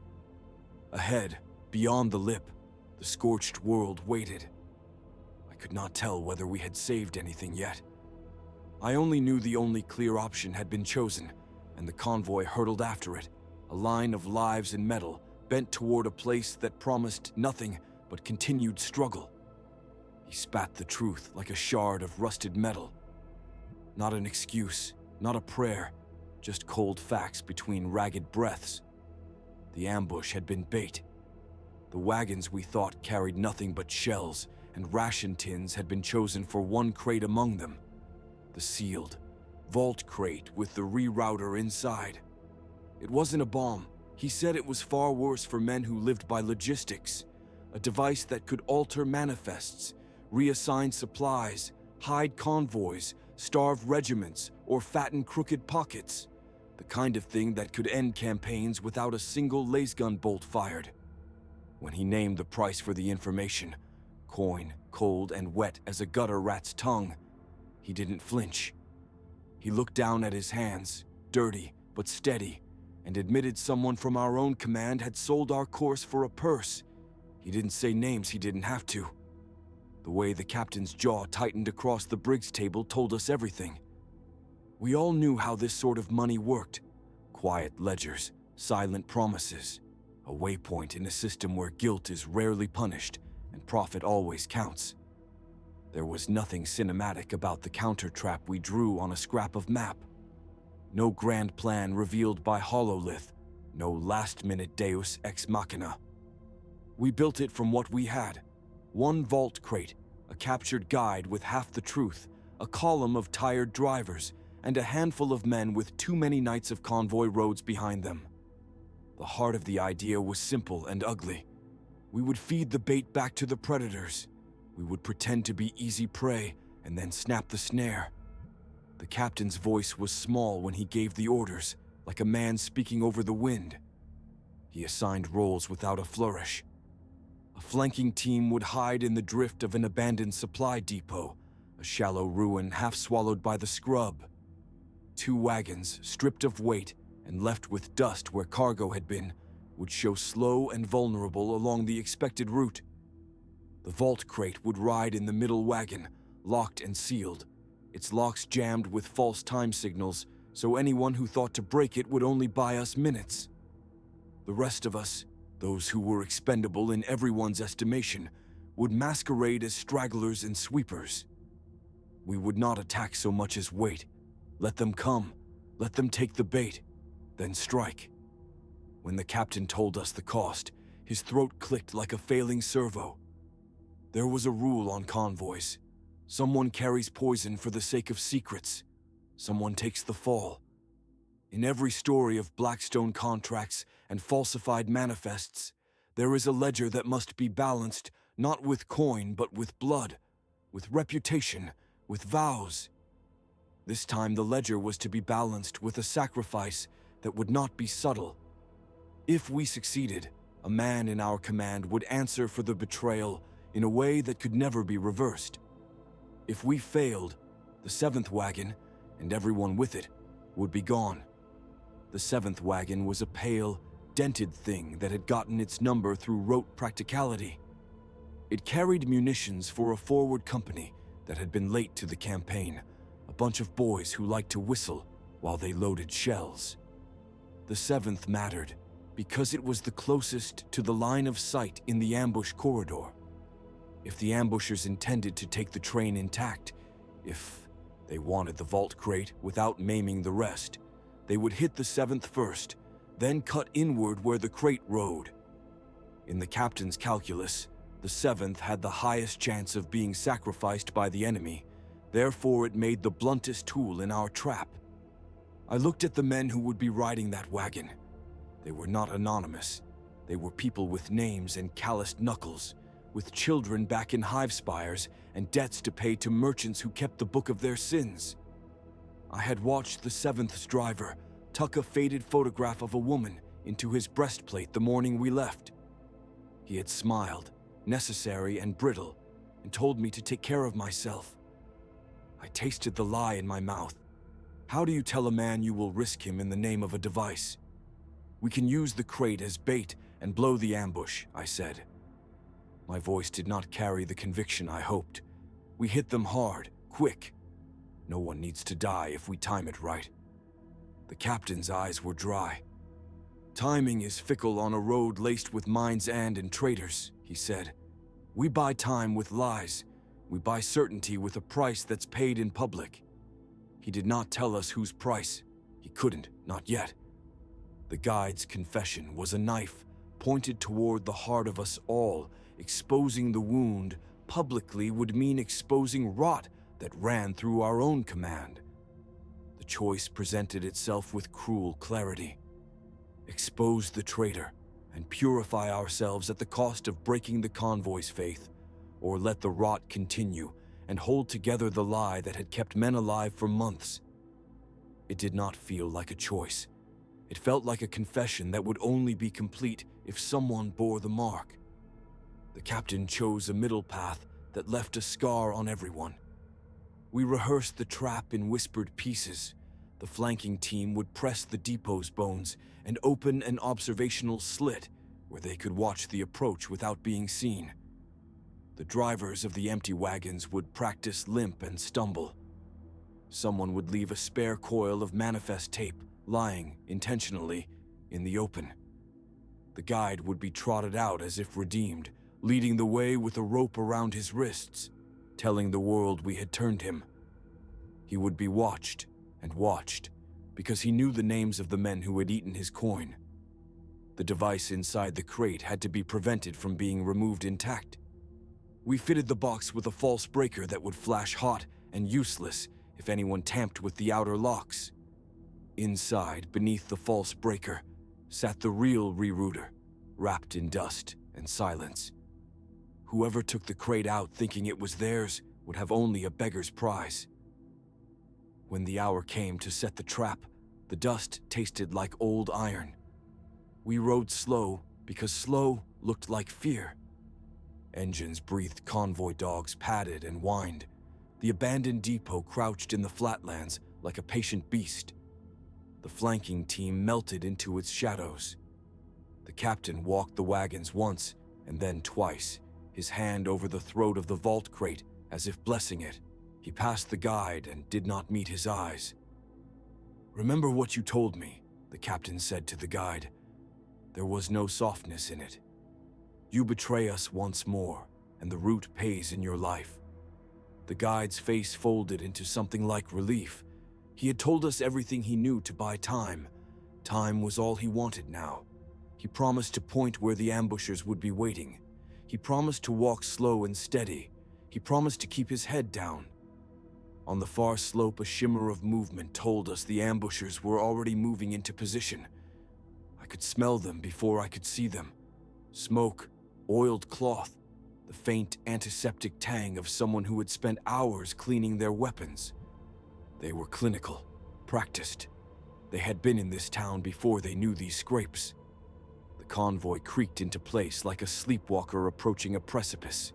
Ahead, beyond the lip, the scorched world waited. I could not tell whether we had saved anything yet. I only knew the only clear option had been chosen, and the convoy hurtled after it, a line of lives and metal bent toward a place that promised nothing but continued struggle. He spat the truth like a shard of rusted metal. Not an excuse, not a prayer, just cold facts between ragged breaths. The ambush had been bait. The wagons we thought carried nothing but shells, and ration tins had been chosen for one crate among them. The sealed vault crate with the rerouter inside. It wasn't a bomb. He said it was far worse for men who lived by logistics, a device that could alter manifests, reassign supplies, hide convoys, starve regiments, or fatten crooked pockets. The kind of thing that could end campaigns without a single lasgun bolt fired. When he named the price for the information, coin, cold and wet as a gutter rat's tongue, he didn't flinch. He looked down at his hands, dirty but steady, and admitted someone from our own command had sold our course for a purse. He didn't say names he didn't have to. The way the captain's jaw tightened across the brig's table told us everything. We all knew how this sort of money worked. Quiet ledgers, silent promises, a waypoint in a system where guilt is rarely punished and profit always counts. There was nothing cinematic about the counter-trap we drew on a scrap of map. No grand plan revealed by hololith, no last-minute deus ex machina. We built it from what we had. One vault crate, a captured guide with half the truth, a column of tired drivers, and a handful of men with too many nights of convoy roads behind them. The heart of the idea was simple and ugly. We would feed the bait back to the predators. We would pretend to be easy prey and then snap the snare. The captain's voice was small when he gave the orders, like a man speaking over the wind. He assigned roles without a flourish. A flanking team would hide in the drift of an abandoned supply depot, a shallow ruin half swallowed by the scrub. 2 wagons, stripped of weight, and left with dust where cargo had been, would show slow and vulnerable along the expected route. The vault crate would ride in the middle wagon, locked and sealed, its locks jammed with false time signals, so anyone who thought to break it would only buy us minutes. The rest of us, those who were expendable in everyone's estimation, would masquerade as stragglers and sweepers. We would not attack so much as wait. Let them come, let them take the bait, then strike. When the captain told us the cost, his throat clicked like a failing servo. There was a rule on convoys. Someone carries poison for the sake of secrets. Someone takes the fall. In every story of Blackstone contracts and falsified manifests, there is a ledger that must be balanced not with coin but with blood, with reputation, with vows. This time the ledger was to be balanced with a sacrifice that would not be subtle. If we succeeded, a man in our command would answer for the betrayal in a way that could never be reversed. If we failed, the seventh wagon, and everyone with it, would be gone. The seventh wagon was a pale, dented thing that had gotten its number through rote practicality. It carried munitions for a forward company that had been late to the campaign, a bunch of boys who liked to whistle while they loaded shells. The seventh mattered because it was the closest to the line of sight in the ambush corridor. If the ambushers intended to take the train intact, if they wanted the vault crate without maiming the rest, they would hit the seventh first, then cut inward where the crate rode. In the captain's calculus, the seventh had the highest chance of being sacrificed by the enemy, therefore it made the bluntest tool in our trap. I looked at the men who would be riding that wagon. They were not anonymous. They were people with names and calloused knuckles, with children back in hive spires and debts to pay to merchants who kept the book of their sins. I had watched the seventh's driver tuck a faded photograph of a woman into his breastplate the morning we left. He had smiled, necessary and brittle, and told me to take care of myself. I tasted the lie in my mouth. How do you tell a man you will risk him in the name of a device? We can use the crate as bait and blow the ambush, I said. My voice did not carry the conviction I hoped. We hit them hard, quick. No one needs to die if we time it right. The captain's eyes were dry. Timing is fickle on a road laced with mind's and traitors, he said. We buy time with lies. We buy certainty with a price that's paid in public. He did not tell us whose price. He couldn't, not yet. The guide's confession was a knife pointed toward the heart of us all. Exposing the wound publicly would mean exposing rot that ran through our own command. The choice presented itself with cruel clarity. Expose the traitor and purify ourselves at the cost of breaking the convoy's faith, or let the rot continue and hold together the lie that had kept men alive for months. It did not feel like a choice. It felt like a confession that would only be complete if someone bore the mark. The captain chose a middle path that left a scar on everyone. We rehearsed the trap in whispered pieces. The flanking team would press the depot's bones and open an observational slit where they could watch the approach without being seen. The drivers of the empty wagons would practice limp and stumble. Someone would leave a spare coil of manifest tape lying, intentionally, in the open. The guide would be trotted out as if redeemed, leading the way with a rope around his wrists, telling the world we had turned him. He would be watched and watched, because he knew the names of the men who had eaten his coin. The device inside the crate had to be prevented from being removed intact. We fitted the box with a false breaker that would flash hot and useless if anyone tamped with the outer locks. Inside, beneath the false breaker, sat the real rerouter, wrapped in dust and silence. Whoever took the crate out thinking it was theirs would have only a beggar's prize. When the hour came to set the trap, the dust tasted like old iron. We rode slow because slow looked like fear. Engines breathed convoy dogs padded and whined. The abandoned depot crouched in the flatlands like a patient beast. The flanking team melted into its shadows. The captain walked the wagons once and then twice, his hand over the throat of the vault crate as if blessing it. He passed the guide and did not meet his eyes. "Remember what you told me," the captain said to the guide. "There was no softness in it. You betray us once more, and the root pays in your life." The guide's face folded into something like relief. He had told us everything he knew to buy time. Time was all he wanted now. He promised to point where the ambushers would be waiting. He promised to walk slow and steady. He promised to keep his head down. On the far slope, a shimmer of movement told us the ambushers were already moving into position. I could smell them before I could see them. Smoke, oiled cloth, the faint antiseptic tang of someone who had spent hours cleaning their weapons. They were clinical, practiced. They had been in this town before they knew these scrapes. The convoy creaked into place like a sleepwalker approaching a precipice.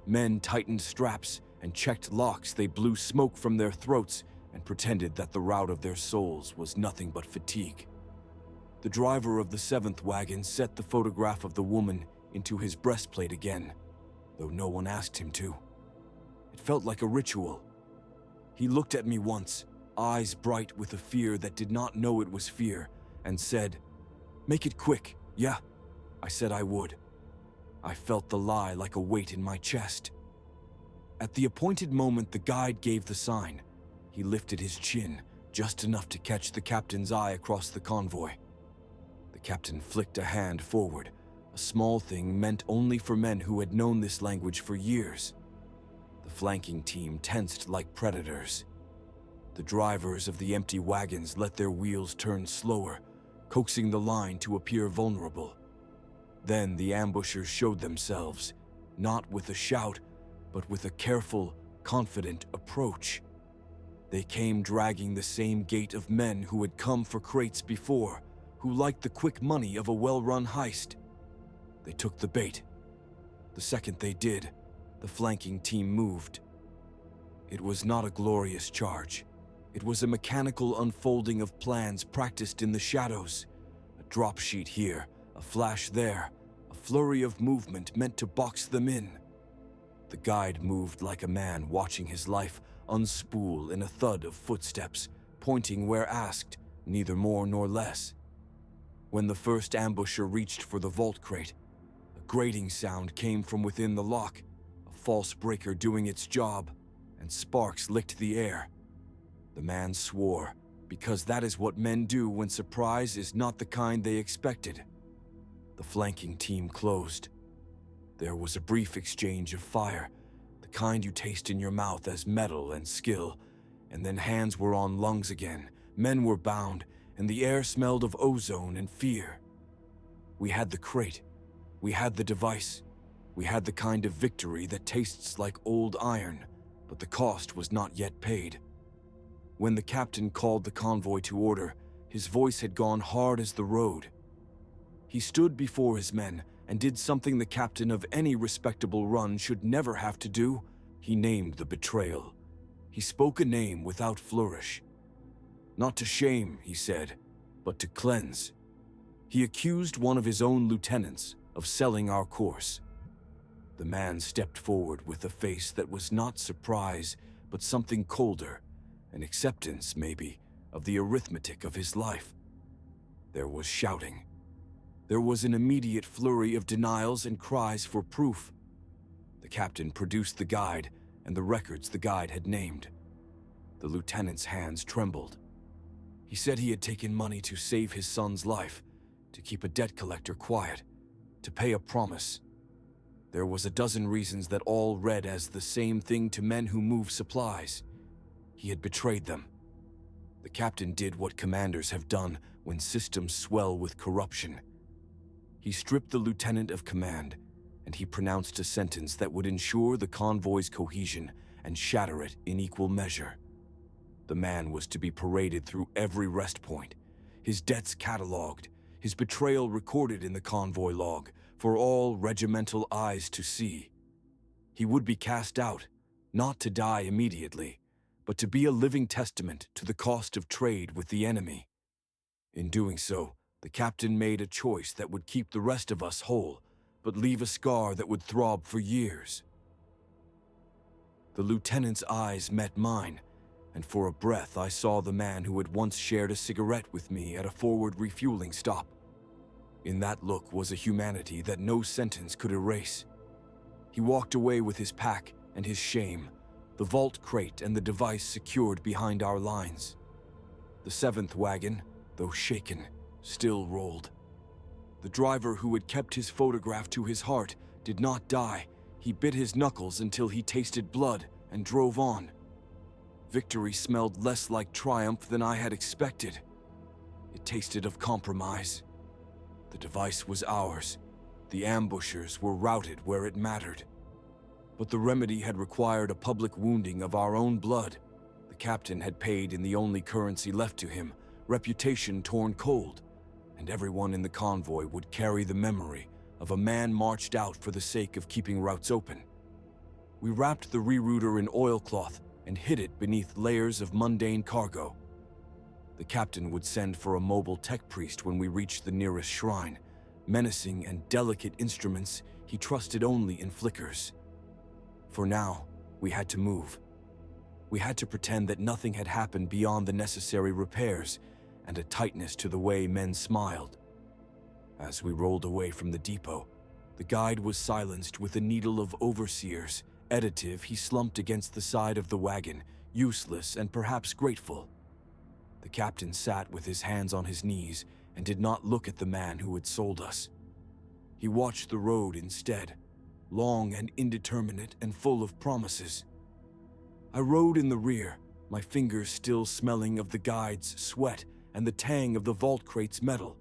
Men tightened straps and checked locks. They blew smoke from their throats and pretended that the rout of their souls was nothing but fatigue. The driver of the 7th wagon set the photograph of the woman into his breastplate again, though no one asked him to. It felt like a ritual. He looked at me once, eyes bright with a fear that did not know it was fear, and said, "Make it quick, yeah?" I said I would. I felt the lie like a weight in my chest. At the appointed moment, the guide gave the sign. He lifted his chin, just enough to catch the captain's eye across the convoy. The captain flicked a hand forward, a small thing meant only for men who had known this language for years. The flanking team tensed like predators. The drivers of the empty wagons let their wheels turn slower, coaxing the line to appear vulnerable. Then the ambushers showed themselves, not with a shout, but with a careful, confident approach. They came dragging the same gait of men who had come for crates before, who liked the quick money of a well-run heist. They took the bait. The second they did, the flanking team moved. It was not a glorious charge. It was a mechanical unfolding of plans practiced in the shadows. A drop sheet here, a flash there, a flurry of movement meant to box them in. The guide moved like a man watching his life unspool in a thud of footsteps, pointing where asked, neither more nor less. When the first ambusher reached for the vault crate, a grating sound came from within the lock, a false breaker doing its job, and sparks licked the air. The man swore, because that is what men do when surprise is not the kind they expected. The flanking team closed. There was a brief exchange of fire, the kind you taste in your mouth as metal and skill, and then hands were on lungs again, men were bound, and the air smelled of ozone and fear. We had the crate, we had the device, we had the kind of victory that tastes like old iron, but the cost was not yet paid. When the captain called the convoy to order, his voice had gone hard as the road. He stood before his men and did something the captain of any respectable run should never have to do. He named the betrayal. He spoke a name without flourish. Not to shame, he said, but to cleanse. He accused one of his own lieutenants of selling our course. The man stepped forward with a face that was not surprise, but something colder, an acceptance, maybe, of the arithmetic of his life. There was shouting. There was an immediate flurry of denials and cries for proof. The captain produced the guide and the records the guide had named. The lieutenant's hands trembled. He said he had taken money to save his son's life, to keep a debt collector quiet, to pay a promise. There was a dozen reasons that all read as the same thing to men who move supplies. He had betrayed them. The captain did what commanders have done when systems swell with corruption. He stripped the lieutenant of command, and he pronounced a sentence that would ensure the convoy's cohesion and shatter it in equal measure. The man was to be paraded through every rest point, his debts catalogued, his betrayal recorded in the convoy log for all regimental eyes to see. He would be cast out, not to die immediately, but to be a living testament to the cost of trade with the enemy. In doing so, the captain made a choice that would keep the rest of us whole, but leave a scar that would throb for years. The lieutenant's eyes met mine, and for a breath I saw the man who had once shared a cigarette with me at a forward refueling stop. In that look was a humanity that no sentence could erase. He walked away with his pack and his shame, the vault crate and the device secured behind our lines. The seventh wagon, though shaken, still rolled. The driver who had kept his photograph to his heart did not die. He bit his knuckles until he tasted blood and drove on. Victory smelled less like triumph than I had expected. It tasted of compromise. The device was ours. The ambushers were routed where it mattered. But the remedy had required a public wounding of our own blood. The captain had paid in the only currency left to him, reputation torn cold, and everyone in the convoy would carry the memory of a man marched out for the sake of keeping routes open. We wrapped the rerouter in oilcloth and hid it beneath layers of mundane cargo. The captain would send for a mobile tech priest when we reached the nearest shrine, menacing and delicate instruments he trusted only in flickers. For now, we had to move. We had to pretend that nothing had happened beyond the necessary repairs and a tightness to the way men smiled. As we rolled away from the depot, the guide was silenced with a needle of overseers. Editive, he slumped against the side of the wagon, useless and perhaps grateful. The captain sat with his hands on his knees and did not look at the man who had sold us. He watched the road instead, long and indeterminate and full of promises. I rode in the rear, my fingers still smelling of the guide's sweat and the tang of the vault crate's metal.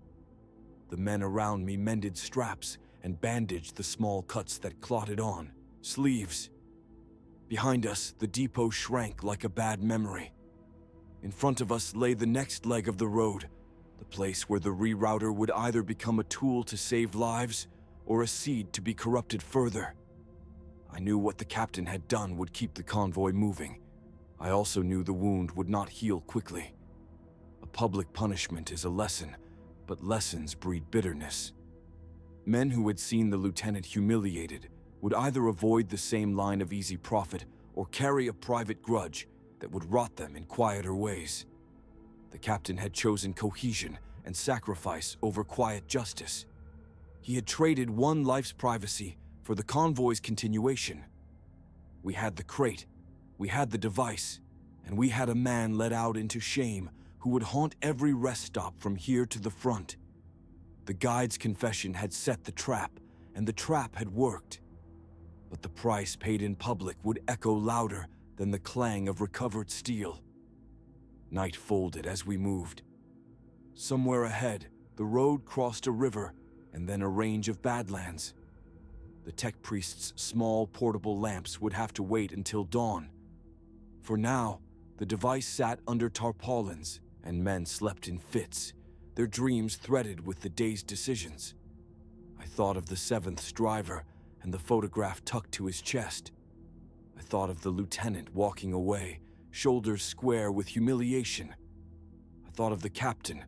The men around me mended straps and bandaged the small cuts that clotted on, sleeves. Behind us, the depot shrank like a bad memory. In front of us lay the next leg of the road, the place where the rerouter would either become a tool to save lives or a seed to be corrupted further. I knew what the captain had done would keep the convoy moving. I also knew the wound would not heal quickly. A public punishment is a lesson, but lessons breed bitterness. Men who had seen the lieutenant humiliated would either avoid the same line of easy profit or carry a private grudge that would rot them in quieter ways. The captain had chosen cohesion and sacrifice over quiet justice. He had traded one life's privacy for the convoy's continuation. We had the crate, we had the device, and we had a man led out into shame who would haunt every rest stop from here to the front. The guide's confession had set the trap, and the trap had worked. But the price paid in public would echo louder than the clang of recovered steel. Night folded as we moved. Somewhere ahead, the road crossed a river and then a range of badlands. The tech priest's small portable lamps would have to wait until dawn. For now, the device sat under tarpaulins, and men slept in fits, their dreams threaded with the day's decisions. I thought of the seventh driver and the photograph tucked to his chest. I thought of the lieutenant walking away, shoulders square with humiliation. I thought of the captain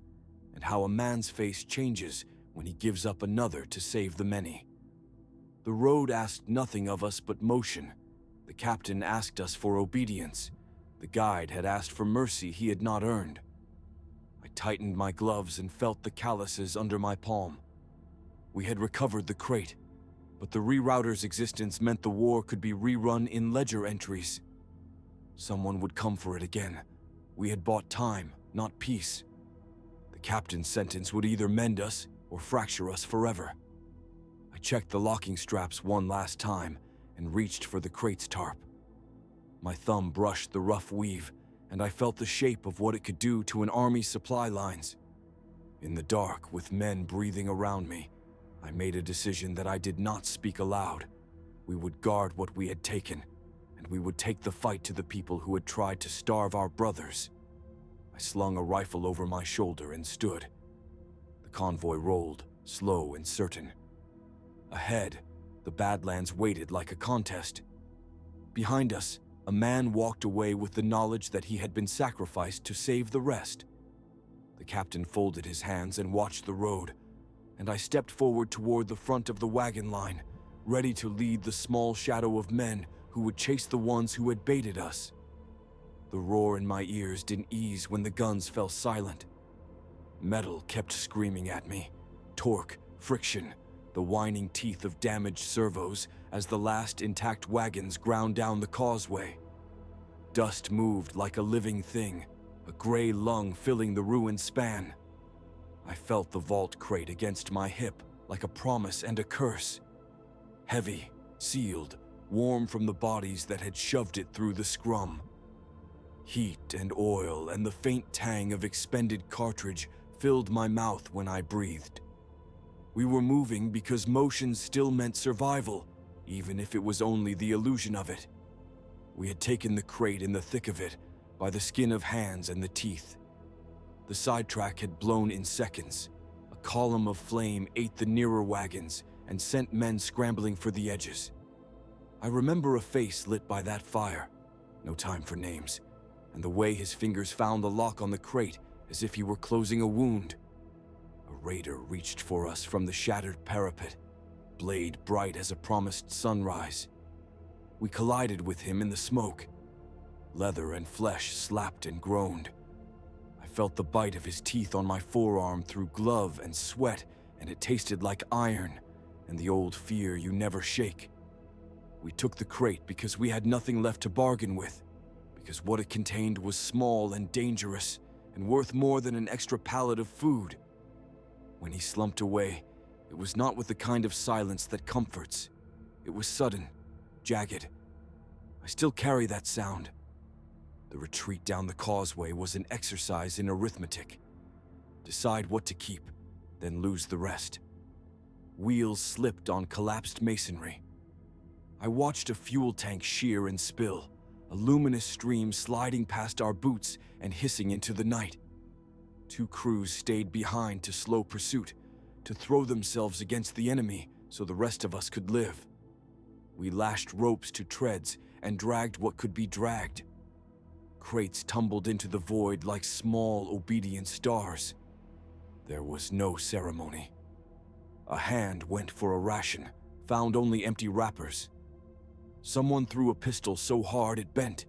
and how a man's face changes when he gives up another to save the many. The road asked nothing of us but motion. The captain asked us for obedience. The guide had asked for mercy he had not earned. I tightened my gloves and felt the calluses under my palm. We had recovered the crate, but the rerouter's existence meant the war could be rerun in ledger entries. Someone would come for it again. We had bought time, not peace. The captain's sentence would either mend us or fracture us forever. I checked the locking straps one last time and reached for the crate's tarp. My thumb brushed the rough weave, and I felt the shape of what it could do to an army's supply lines. In the dark, with men breathing around me, I made a decision that I did not speak aloud. We would guard what we had taken, and we would take the fight to the people who had tried to starve our brothers. I slung a rifle over my shoulder and stood. The convoy rolled, slow and certain. Ahead, the Badlands waited like a contest. Behind us, a man walked away with the knowledge that he had been sacrificed to save the rest. The captain folded his hands and watched the road, and I stepped forward toward the front of the wagon line, ready to lead the small shadow of men who would chase the ones who had baited us. The roar in my ears didn't ease when the guns fell silent. Metal kept screaming at me, torque, friction, the whining teeth of damaged servos as the last intact wagons ground down the causeway. Dust moved like a living thing, a gray lung filling the ruined span. I felt the vault crate against my hip like a promise and a curse. Heavy, sealed, warm from the bodies that had shoved it through the scrum. Heat and oil and the faint tang of expended cartridge filled my mouth when I breathed. We were moving because motion still meant survival, even if it was only the illusion of it. We had taken the crate in the thick of it, by the skin of hands and the teeth. The sidetrack had blown in seconds. A column of flame ate the nearer wagons and sent men scrambling for the edges. I remember a face lit by that fire, no time for names, and the way his fingers found the lock on the crate as if he were closing a wound. A raider reached for us from the shattered parapet, blade bright as a promised sunrise. We collided with him in the smoke. Leather and flesh slapped and groaned. I felt the bite of his teeth on my forearm through glove and sweat, and it tasted like iron and the old fear you never shake. We took the crate because we had nothing left to bargain with, because what it contained was small and dangerous and worth more than an extra pallet of food. When he slumped away, it was not with the kind of silence that comforts. It was sudden, jagged. I still carry that sound. The retreat down the causeway was an exercise in arithmetic. Decide what to keep, then lose the rest. Wheels slipped on collapsed masonry. I watched a fuel tank shear and spill, a luminous stream sliding past our boots and hissing into the night. 2 crews stayed behind to slow pursuit, to throw themselves against the enemy so the rest of us could live. We lashed ropes to treads and dragged what could be dragged. Crates tumbled into the void like small, obedient stars. There was no ceremony. A hand went for a ration, found only empty wrappers. Someone threw a pistol so hard it bent.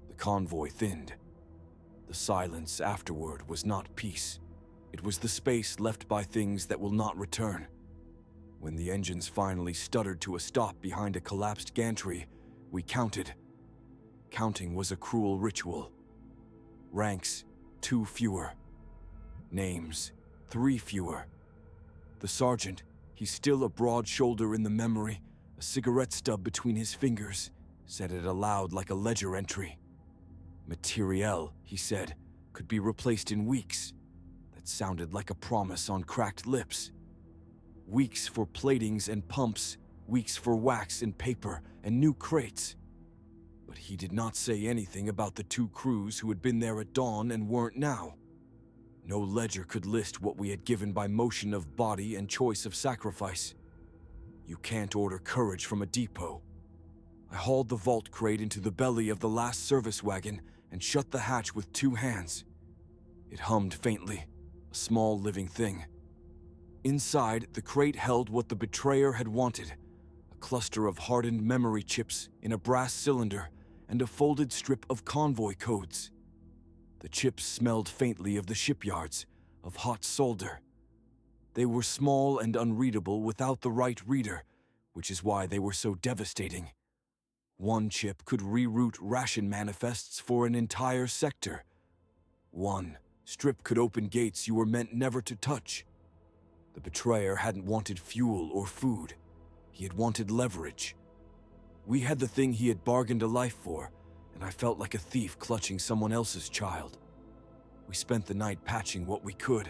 The convoy thinned. The silence afterward was not peace. It was the space left by things that will not return. When the engines finally stuttered to a stop behind a collapsed gantry, we counted. Counting was a cruel ritual. Ranks, 2 fewer. Names, 3 fewer. The sergeant, he's still a broad shoulder in the memory, a cigarette stub between his fingers, said it aloud like a ledger entry. Materiel, he said, could be replaced in weeks. That sounded like a promise on cracked lips. Weeks for platings and pumps, weeks for wax and paper and new crates. But he did not say anything about the 2 crews who had been there at dawn and weren't now. No ledger could list what we had given by motion of body and choice of sacrifice. You can't order courage from a depot. I hauled the vault crate into the belly of the last service wagon and shut the hatch with 2 hands. It hummed faintly, a small living thing. Inside, the crate held what the betrayer had wanted, a cluster of hardened memory chips in a brass cylinder and a folded strip of convoy codes. The chips smelled faintly of the shipyards, of hot solder. They were small and unreadable without the right reader, which is why they were so devastating. One chip could reroute ration manifests for an entire sector. One strip could open gates you were meant never to touch. The betrayer hadn't wanted fuel or food. He had wanted leverage. We had the thing he had bargained a life for, and I felt like a thief clutching someone else's child. We spent the night patching what we could.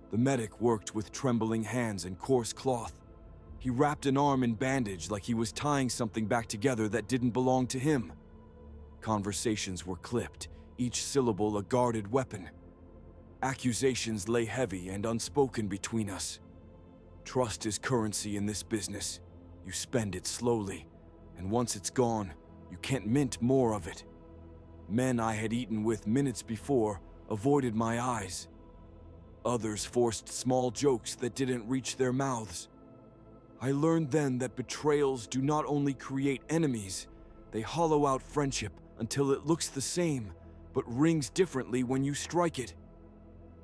The medic worked with trembling hands and coarse cloth. He wrapped an arm in bandage like he was tying something back together that didn't belong to him. Conversations were clipped, each syllable a guarded weapon. Accusations lay heavy and unspoken between us. Trust is currency in this business. You spend it slowly, and once it's gone, you can't mint more of it. Men I had eaten with minutes before avoided my eyes. Others forced small jokes that didn't reach their mouths. I learned then that betrayals do not only create enemies, they hollow out friendship until it looks the same, but rings differently when you strike it.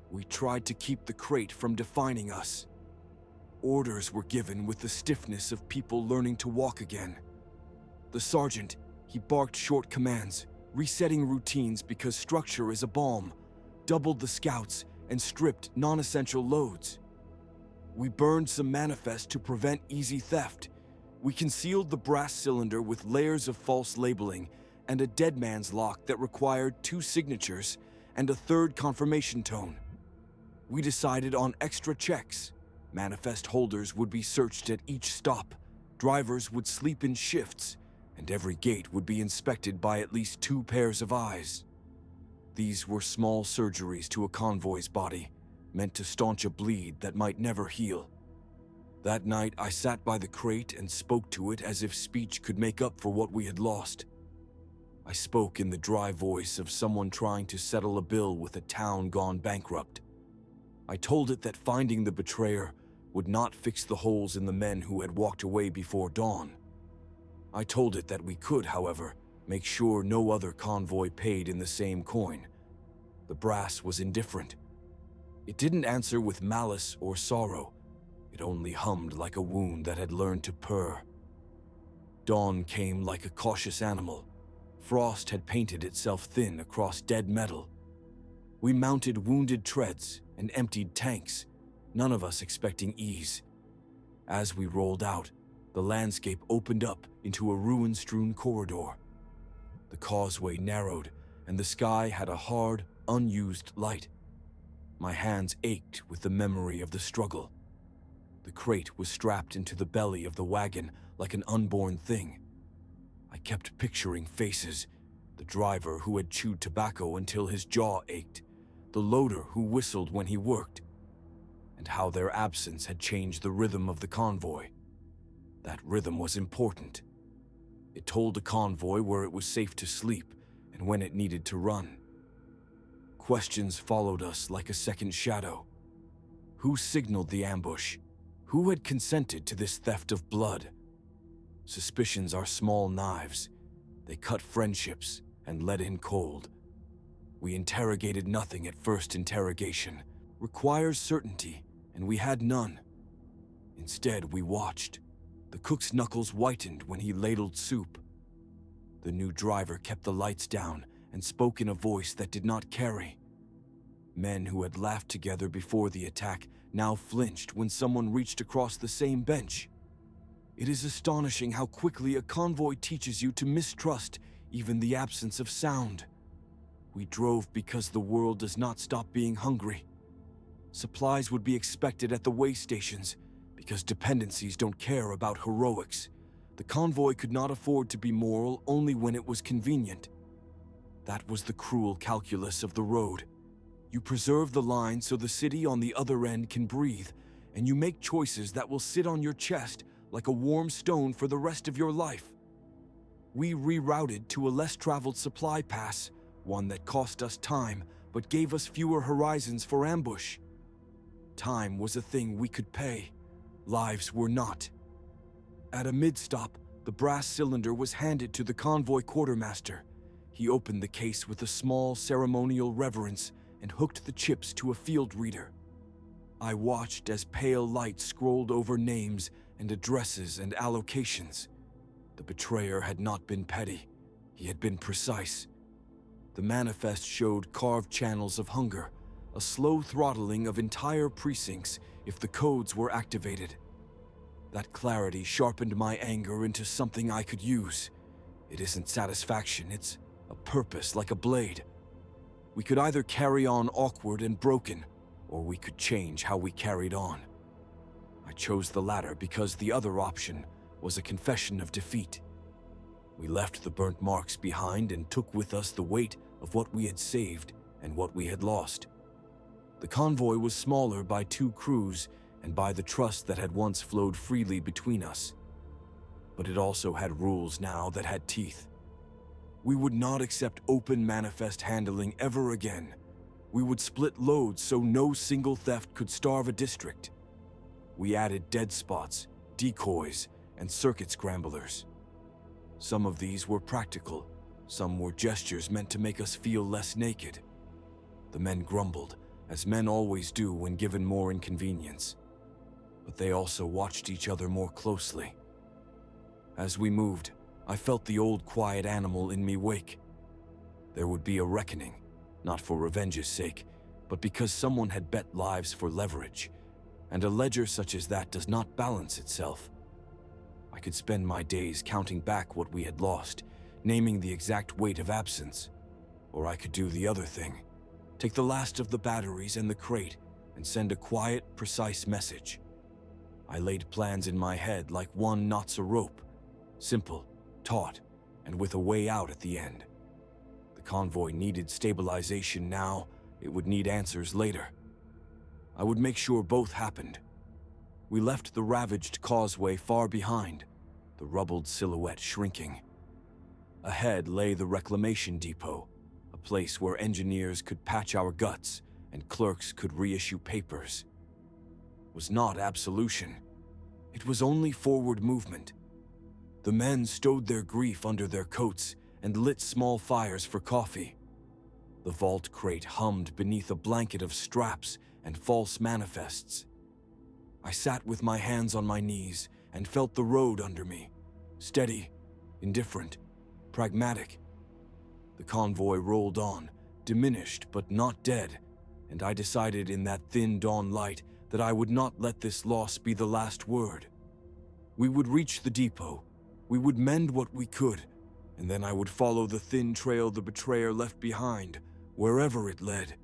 We tried to keep the crate from defining us. Orders were given with the stiffness of people learning to walk again. The sergeant, he barked short commands, resetting routines because structure is a balm, doubled the scouts, and stripped non-essential loads. We burned some manifest to prevent easy theft. We concealed the brass cylinder with layers of false labeling and a dead man's lock that required 2 signatures and a 3rd confirmation tone. We decided on extra checks. Manifest holders would be searched at each stop, drivers would sleep in shifts, and every gate would be inspected by at least 2 pairs of eyes. These were small surgeries to a convoy's body, meant to staunch a bleed that might never heal. That night, I sat by the crate and spoke to it as if speech could make up for what we had lost. I spoke in the dry voice of someone trying to settle a bill with a town gone bankrupt. I told it that finding the betrayer would not fix the holes in the men who had walked away before dawn. I told it that we could, however, make sure no other convoy paid in the same coin. The brass was indifferent. It didn't answer with malice or sorrow. It only hummed like a wound that had learned to purr. Dawn came like a cautious animal. Frost had painted itself thin across dead metal. We mounted wounded treads and emptied tanks, none of us expecting ease. As we rolled out, the landscape opened up into a ruin-strewn corridor. The causeway narrowed, and the sky had a hard, unused light. My hands ached with the memory of the struggle. The crate was strapped into the belly of the wagon like an unborn thing. I kept picturing faces, the driver who had chewed tobacco until his jaw ached, the loader who whistled when he worked, and how their absence had changed the rhythm of the convoy. That rhythm was important. It told a convoy where it was safe to sleep and when it needed to run. Questions followed us like a second shadow. Who signaled the ambush? Who had consented to this theft of blood? Suspicions are small knives. They cut friendships and let in cold. We interrogated nothing at first interrogation. Requires certainty, and we had none. Instead, we watched. The cook's knuckles whitened when he ladled soup. The new driver kept the lights down and spoke in a voice that did not carry. Men who had laughed together before the attack now flinched when someone reached across the same bench. It is astonishing how quickly a convoy teaches you to mistrust even the absence of sound. We drove because the world does not stop being hungry. Supplies would be expected at the way stations because dependencies don't care about heroics. The convoy could not afford to be moral only when it was convenient. That was the cruel calculus of the road. You preserve the line so the city on the other end can breathe, and you make choices that will sit on your chest like a warm stone for the rest of your life. We rerouted to a less-traveled supply pass, one that cost us time but gave us fewer horizons for ambush. Time was a thing we could pay. Lives were not. At a mid-stop, the brass cylinder was handed to the convoy quartermaster. He opened the case with a small ceremonial reverence and hooked the chips to a field reader. I watched as pale light scrolled over names and addresses and allocations. The betrayer had not been petty. He had been precise. The manifest showed carved channels of hunger, a slow throttling of entire precincts if the codes were activated. That clarity sharpened my anger into something I could use. It isn't satisfaction, it's a purpose like a blade. We could either carry on awkward and broken, or we could change how we carried on. I chose the latter because the other option was a confession of defeat. We left the burnt marks behind and took with us the weight of what we had saved and what we had lost. The convoy was smaller by 2 crews and by the trust that had once flowed freely between us. But it also had rules now that had teeth. We would not accept open manifest handling ever again. We would split loads so no single theft could starve a district. We added dead spots, decoys, and circuit scramblers. Some of these were practical, some were gestures meant to make us feel less naked. The men grumbled, as men always do when given more inconvenience. But they also watched each other more closely. As we moved, I felt the old quiet animal in me wake. There would be a reckoning, not for revenge's sake, but because someone had bet lives for leverage, and a ledger such as that does not balance itself. I could spend my days counting back what we had lost, naming the exact weight of absence. Or I could do the other thing, take the last of the batteries and the crate, and send a quiet, precise message. I laid plans in my head like one knots a rope, simple, taut, and with a way out at the end. The convoy needed stabilization now, it would need answers later. I would make sure both happened. We left the ravaged causeway far behind, the rubbled silhouette shrinking. Ahead lay the reclamation depot, a place where engineers could patch our guts and clerks could reissue papers. It was not absolution. It was only forward movement. The men stowed their grief under their coats and lit small fires for coffee. The vault crate hummed beneath a blanket of straps and false manifests. I sat with my hands on my knees and felt the road under me, steady, indifferent, pragmatic. The convoy rolled on, diminished but not dead, and I decided in that thin dawn light that I would not let this loss be the last word. We would reach the depot, we would mend what we could, and then I would follow the thin trail the betrayer left behind, wherever it led.